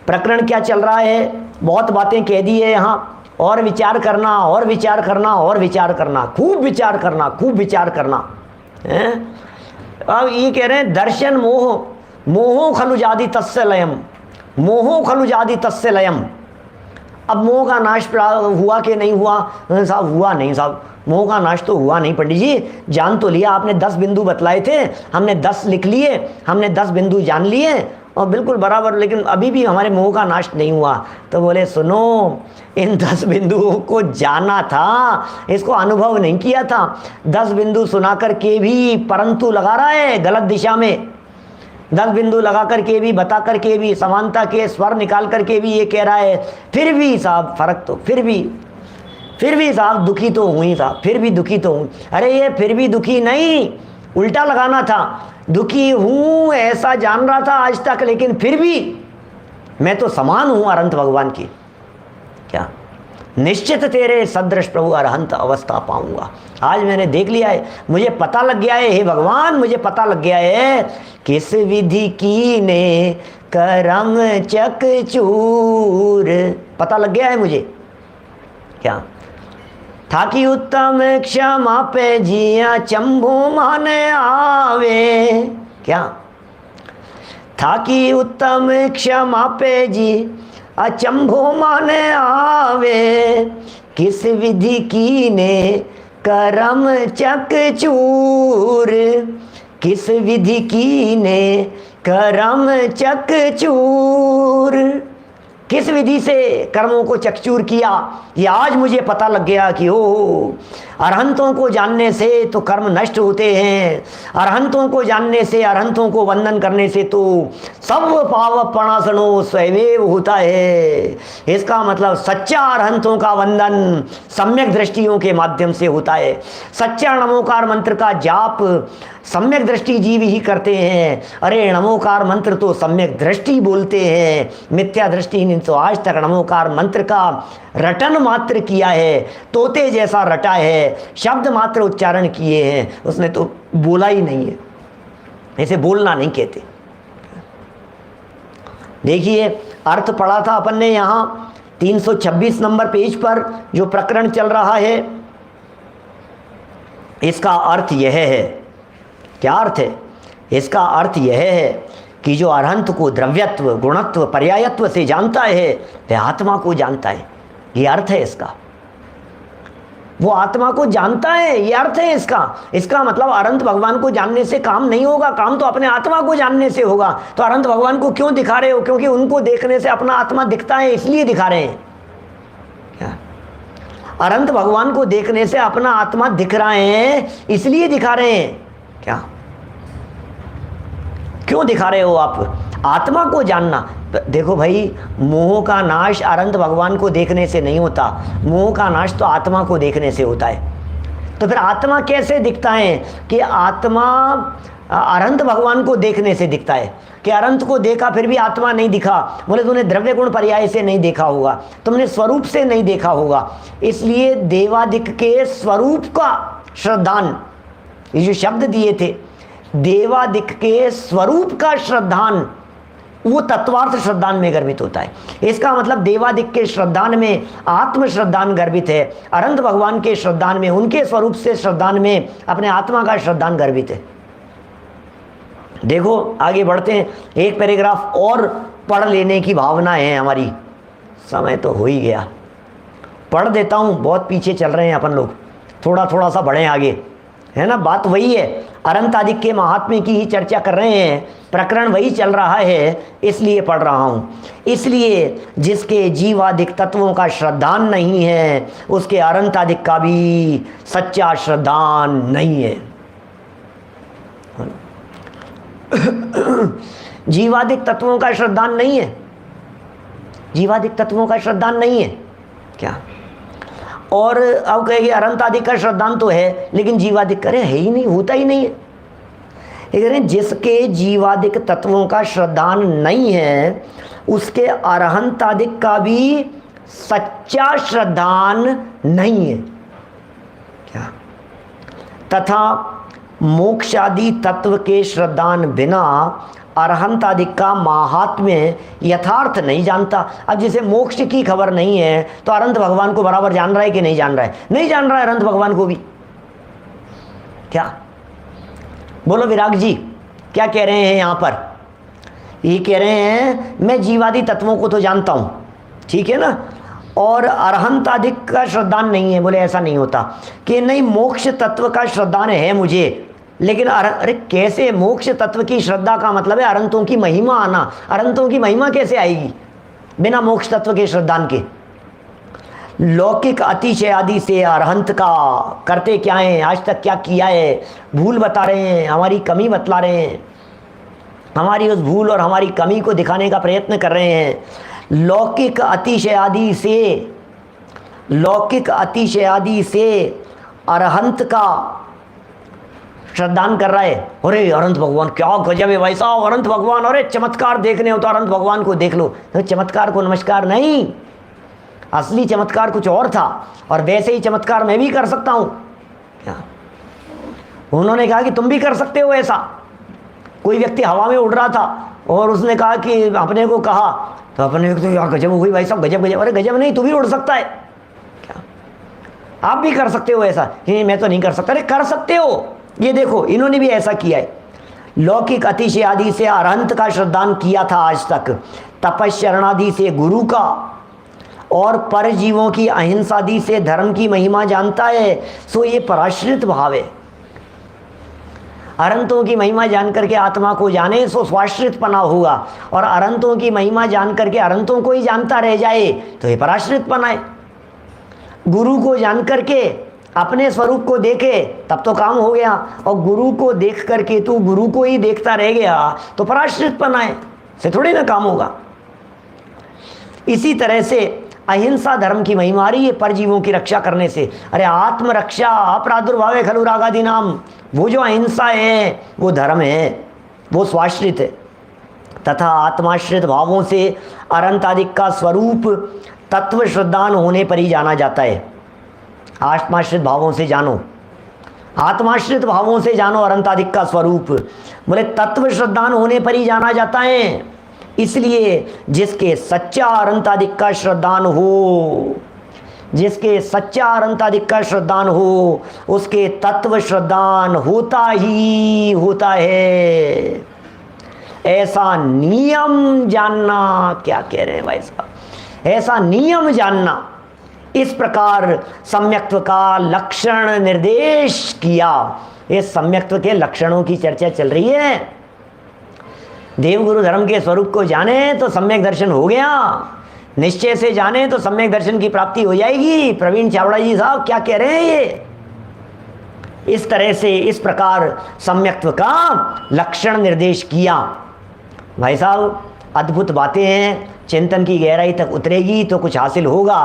A: प्रकरण क्या चल रहा है, बहुत बातें कह दी है यहाँ। और विचार करना, और विचार करना, और विचार करना, खूब विचार करना, खूब विचार करना है। अब ये कह रहे हैं दर्शन मोहो खलु जाति तस्य लयम, मोहो खलु जाति तस्य लयम। अब मोह का नाश हुआ कि नहीं हुआ साहब? हुआ नहीं साहब, मोह का नाश तो हुआ नहीं पंडित जी। जान तो लिया आपने, 10 बिंदु बतलाए थे, हमने 10 लिख लिए, हमने 10 बिंदु जान लिए और बिल्कुल बराबर, लेकिन अभी भी हमारे मोह का नाश नहीं हुआ। तो बोले सुनो, इन 10 बिंदुओं को जाना था, इसको अनुभव नहीं किया था। 10 बिंदु सुना करके भी परंतु लगा रहा है गलत दिशा में। 10 बिंदु लगा करके भी, बता करके भी, समानता के स्वर निकाल करके भी ये कह रहा है फिर भी साहब फर्क तो, फिर भी साहब दुखी तो हुई साहब, फिर भी दुखी तो हूँ। अरे ये फिर भी दुखी नहीं, उल्टा लगाना था। दुखी हूँ ऐसा जान रहा था आज तक, लेकिन फिर भी मैं तो समान हूँ अरंत भगवान की। क्या निश्चित तेरे सदृश प्रभु अरहंत अवस्था पाऊंगा। आज मैंने देख लिया है, मुझे पता लग गया है, हे भगवान मुझे पता लग गया है किस विधि की ने करम चकचूर, पता लग गया है मुझे। क्या था कि उत्तम क्षमा पे जिया चंभू माने आवे। क्या था कि उत्तम क्षमा पे जी अचंभो माने आवे, किस विधि की ने करम चकचूर, किस विधि की ने करम चकचूर। किस विधि से कर्मों को चकचूर किया, ये आज मुझे पता लग गया कि ओ अरहंतों को जानने से तो कर्म नष्ट होते हैं, अरहंतों को जानने से, अरहंतों को वंदन करने से तो सब पाव पणासनो स्वयमेव होता है। इसका मतलब सच्चा अरहंतों का वंदन सम्यक दृष्टियों के माध्यम से होता है। सच्चा नमोकार मंत्र का जाप सम्यक दृष्टि जीव ही करते हैं। अरे नमोकार मंत्र तो सम्यक दृष्टि बोलते हैं, मिथ्या दृष्टि ने तो आज तक नमोकार मंत्र का रटन मात्र किया है, तोते जैसा रटा है, शब्द मात्र उच्चारण किए हैं, उसने तो बोला ही नहीं है। ऐसे बोलना नहीं कहते। देखिए अर्थ पढ़ा था अपन ने यहाँ 326 नंबर पेज पर जो प्रकरण चल रहा है, इसका अर्थ यह है। क्या अर्थ है इसका? अर्थ यह है कि जो अरहंत को द्रव्यत्व, गुणत्व, पर्यायत्व से जानता है वह आत्मा को जानता है। ये अर्थ है इसका। वो आत्मा को जानता है, ये अर्थ है इसका। इसका मतलब अरहंत भगवान को जानने से काम नहीं होगा, काम तो अपने आत्मा को जानने से होगा। तो अरहंत भगवान को क्यों दिखा रहे हो? क्योंकि उनको देखने से अपना आत्मा दिखता है, इसलिए दिखा रहे हैं। क्या अरहंत भगवान को देखने से अपना आत्मा दिख रहे हैं, इसलिए दिखा रहे हैं। क्या क्यों दिखा रहे हो आप? आत्मा को जानना। देखो भाई, मोह का नाश अनंत भगवान को देखने से नहीं होता, मोह का नाश तो आत्मा को देखने से होता है। तो फिर आत्मा कैसे दिखता है? कि आत्मा अनंत भगवान को देखने से दिखता है। कि अनंत को देखा फिर भी आत्मा नहीं दिखा, बोले तूने द्रव्य गुण पर्याय से नहीं देखा होगा, तुमने स्वरूप से नहीं देखा होगा। इसलिए देवादिक के स्वरूप का श्रद्धान, ये जो शब्द दिए थे, देवादिक के स्वरूप का श्रद्धान, वो तत्वार्थ श्रद्धान में गर्भित होता है। इसका मतलब देवादिक के श्रद्धान में आत्म श्रद्धान गर्भित है, अनंत भगवान के श्रद्धान में, उनके स्वरूप से श्रद्धान में अपने आत्मा का श्रद्धान गर्भित है। देखो आगे बढ़ते हैं, एक पैराग्राफ और पढ़ लेने की भावना है हमारी। समय तो हो ही गया, पढ़ देता हूँ, बहुत पीछे चल रहे हैं अपन लोग, थोड़ा थोड़ा सा बढ़ें आगे, है ना। बात वही है, अनंतादिक के महात्म्य की ही चर्चा कर रहे हैं, प्रकरण वही चल रहा है, इसलिए पढ़ रहा हूँ। इसलिए जिसके जीवादिक तत्वों का श्रद्धान नहीं है, उसके अनंतादिक का भी सच्चा श्रद्धान नहीं है। जीवादिक तत्वों का श्रद्धान नहीं है, जीवादिक तत्वों का श्रद्धान नहीं है क्या? और अब कहेंगे अनंतादिक का श्रद्धान तो है, लेकिन जीवादिक करे है ही नहीं, होता ही नहीं है। ये कह रहे हैं जिसके जीवादिक तत्वों का श्रद्धान नहीं है, उसके अरहंतादिक का भी सच्चा श्रद्धान नहीं है क्या? तथा मोक्षादि तत्व के श्रद्धान बिना अरहंतादिक का महात्म्य यथार्थ नहीं जानता। अब जैसे मोक्ष की खबर नहीं है तो अनंत भगवान को बराबर जान रहा है कि नहीं जान रहा है? नहीं जान रहा है अनंत भगवान को भी। क्या बोलो विराग जी, क्या कह रहे हैं यहाँ पर? ये कह रहे हैं मैं जीवादि तत्वों को तो जानता हूँ, ठीक है ना, और अरहंतादिक का श्रद्धान नहीं है। बोले ऐसा नहीं होता कि नहीं, मोक्ष तत्व का श्रद्धान है मुझे, लेकिन अरे कैसे? मोक्ष तत्व की श्रद्धा का मतलब है अनंतों की महिमा आना। अनंतों की महिमा कैसे आएगी बिना मोक्ष तत्व के श्रद्धान के? लौकिक अतिशय आदि से अरहंत का करते क्या है, आज तक क्या किया है, भूल बता रहे हैं, हमारी कमी बतला रहे हैं, हमारी उस भूल और हमारी कमी को दिखाने का प्रयत्न कर रहे हैं। लौकिक अतिशय आदि से, लौकिक अतिशय आदि से अरहंत का श्रद्धान कर रहा है। अरे अनंत भगवान क्या गजब है भाई साहब, अनंत भगवान, अरे चमत्कार देखने हो तो अनंत भगवान को देख लो। तो चमत्कार को नमस्कार नहीं, असली चमत्कार कुछ और था, और वैसे ही चमत्कार मैं भी कर सकता हूँ क्या? उन्होंने कहा कि तुम भी कर सकते हो ऐसा। कोई व्यक्ति हवा में उड़ रहा था और उसने कहा कि अपने को कहा, तो अपने को तो यार गजब हो गई भाई साहब, गजब गजब। अरे गजब नहीं, तू भी उड़ सकता है क्या? आप भी कर सकते हो ऐसा? नहीं मैं तो नहीं कर सकता। अरे कर सकते हो, ये देखो इन्होंने भी ऐसा किया है। लौकिक अतिशय आदि से अरहंत का श्रद्धान किया था आज तक, तपस्शरणादि से गुरु का, और परजीवों की अहिंसादि से धर्म की महिमा जानता है, सो ये पराश्रित भाव है। अरहंतों की महिमा जान करके आत्मा को जाने सो स्वाश्रित पना होगा, और अरहंतों की महिमा जान करके अरहंतों को ही जानता रह जाए तो ये पराश्रित पना है। गुरु को जान करके अपने स्वरूप को देखे तब तो काम हो गया, और गुरु को देख करके तू गुरु को ही देखता रह गया तो पराश्रित पना है, से थोड़ी ना काम होगा। इसी तरह से अहिंसा धर्म की महिमा आ रही है परजीवों की रक्षा करने से। अरे आत्मरक्षा अप्रादुर्भावे खलु रागादि नाम, वो जो अहिंसा है वो धर्म है, वो स्वाश्रित है। तथा आत्माश्रित भावों से अनंतादिक का स्वरूप तत्व श्रद्धान होने पर ही जाना जाता है। आत्माश्रित भावों से जानो, आत्माश्रित भावों से जानो अनंतादिक का स्वरूप, बोले तत्व श्रद्धान होने पर ही जाना जाता है। इसलिए जिसके सच्चा अनंतादिक का श्रद्धान हो, जिसके सच्चा अनंतादिक का श्रद्धान हो, उसके तत्व श्रद्धान होता ही होता है। ऐसा नियम जानना, क्या कह रहे हैं भाई साहब, ऐसा नियम जानना। इस प्रकार सम्यक्त्व का लक्षण निर्देश किया। इस सम्यक्त्व के लक्षणों की चर्चा चल रही है। देवगुरु धर्म के स्वरूप को जाने तो सम्यक दर्शन हो गया, निश्चय से जाने तो सम्यक दर्शन की प्राप्ति हो जाएगी। प्रवीण चावड़ा जी साहब क्या कह रहे हैं ये? इस तरह से इस प्रकार सम्यक्त्व का लक्षण निर्देश किया। भाई साहब अद्भुत बातें हैं, चिंतन की गहराई तक उतरेगी तो कुछ हासिल होगा।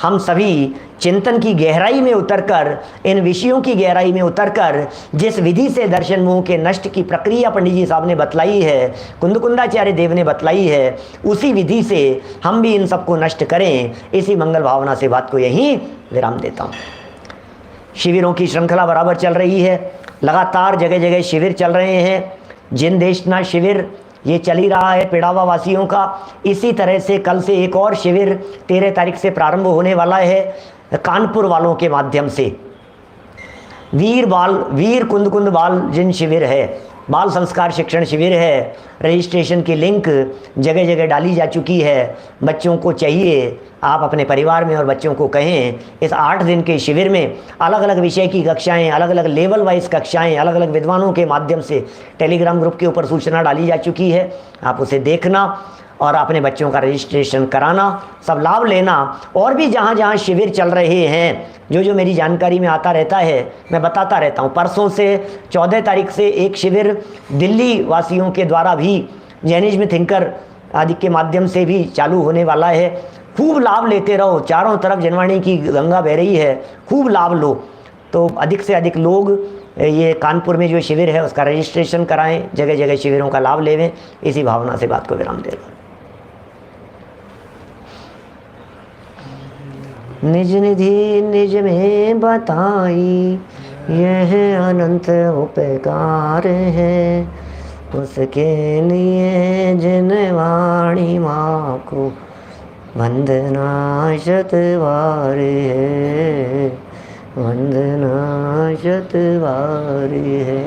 A: हम सभी चिंतन की गहराई में उतरकर, इन विषयों की गहराई में उतरकर, जिस विधि से दर्शन मोह के नष्ट की प्रक्रिया पंडित जी साहब ने बतलाई है, कुंदकुंदाचार्य देव ने बतलाई है, उसी विधि से हम भी इन सबको नष्ट करें। इसी मंगल भावना से बात को यहीं विराम देता हूँ। शिविरों की श्रृंखला बराबर चल रही है, लगातार जगह जगह शिविर चल रहे हैं। जिन देशना शिविर ये चल ही रहा है पिड़ावा वासियों का। इसी तरह से कल से एक और शिविर 13 तारीख से प्रारंभ होने वाला है कानपुर वालों के माध्यम से। वीर कुंद बाल जिन शिविर है, बाल संस्कार शिक्षण शिविर है। रजिस्ट्रेशन की लिंक जगह जगह डाली जा चुकी है। बच्चों को चाहिए, आप अपने परिवार में और बच्चों को कहें, इस 8 दिन के शिविर में अलग अलग विषय की कक्षाएं, अलग अलग लेवल वाइज कक्षाएं, अलग अलग विद्वानों के माध्यम से टेलीग्राम ग्रुप के ऊपर सूचना डाली जा चुकी है। आप उसे देखना और अपने बच्चों का रजिस्ट्रेशन कराना, सब लाभ लेना। और भी जहाँ जहाँ शिविर चल रहे हैं, जो मेरी जानकारी में आता रहता है, मैं बताता रहता हूँ। परसों से 14 तारीख से एक शिविर दिल्ली वासियों के द्वारा भी जैनिज्म थिंकर आदि के माध्यम से भी चालू होने वाला है। खूब लाभ लेते रहो, चारों तरफ जनवाणी की गंगा बह रही है, खूब लाभ लो। तो अधिक से अधिक लोग ये कानपुर में जो शिविर है उसका रजिस्ट्रेशन कराएं, जगह जगह शिविरों का लाभ लेवें। इसी भावना से बात को विराम दे रहा हूँ। निज निधि निज में बताई, यह अनंत उपकार है, उसके लिए जिन वाणी माँ को वंदना शतवार है, वंदना शतवार है।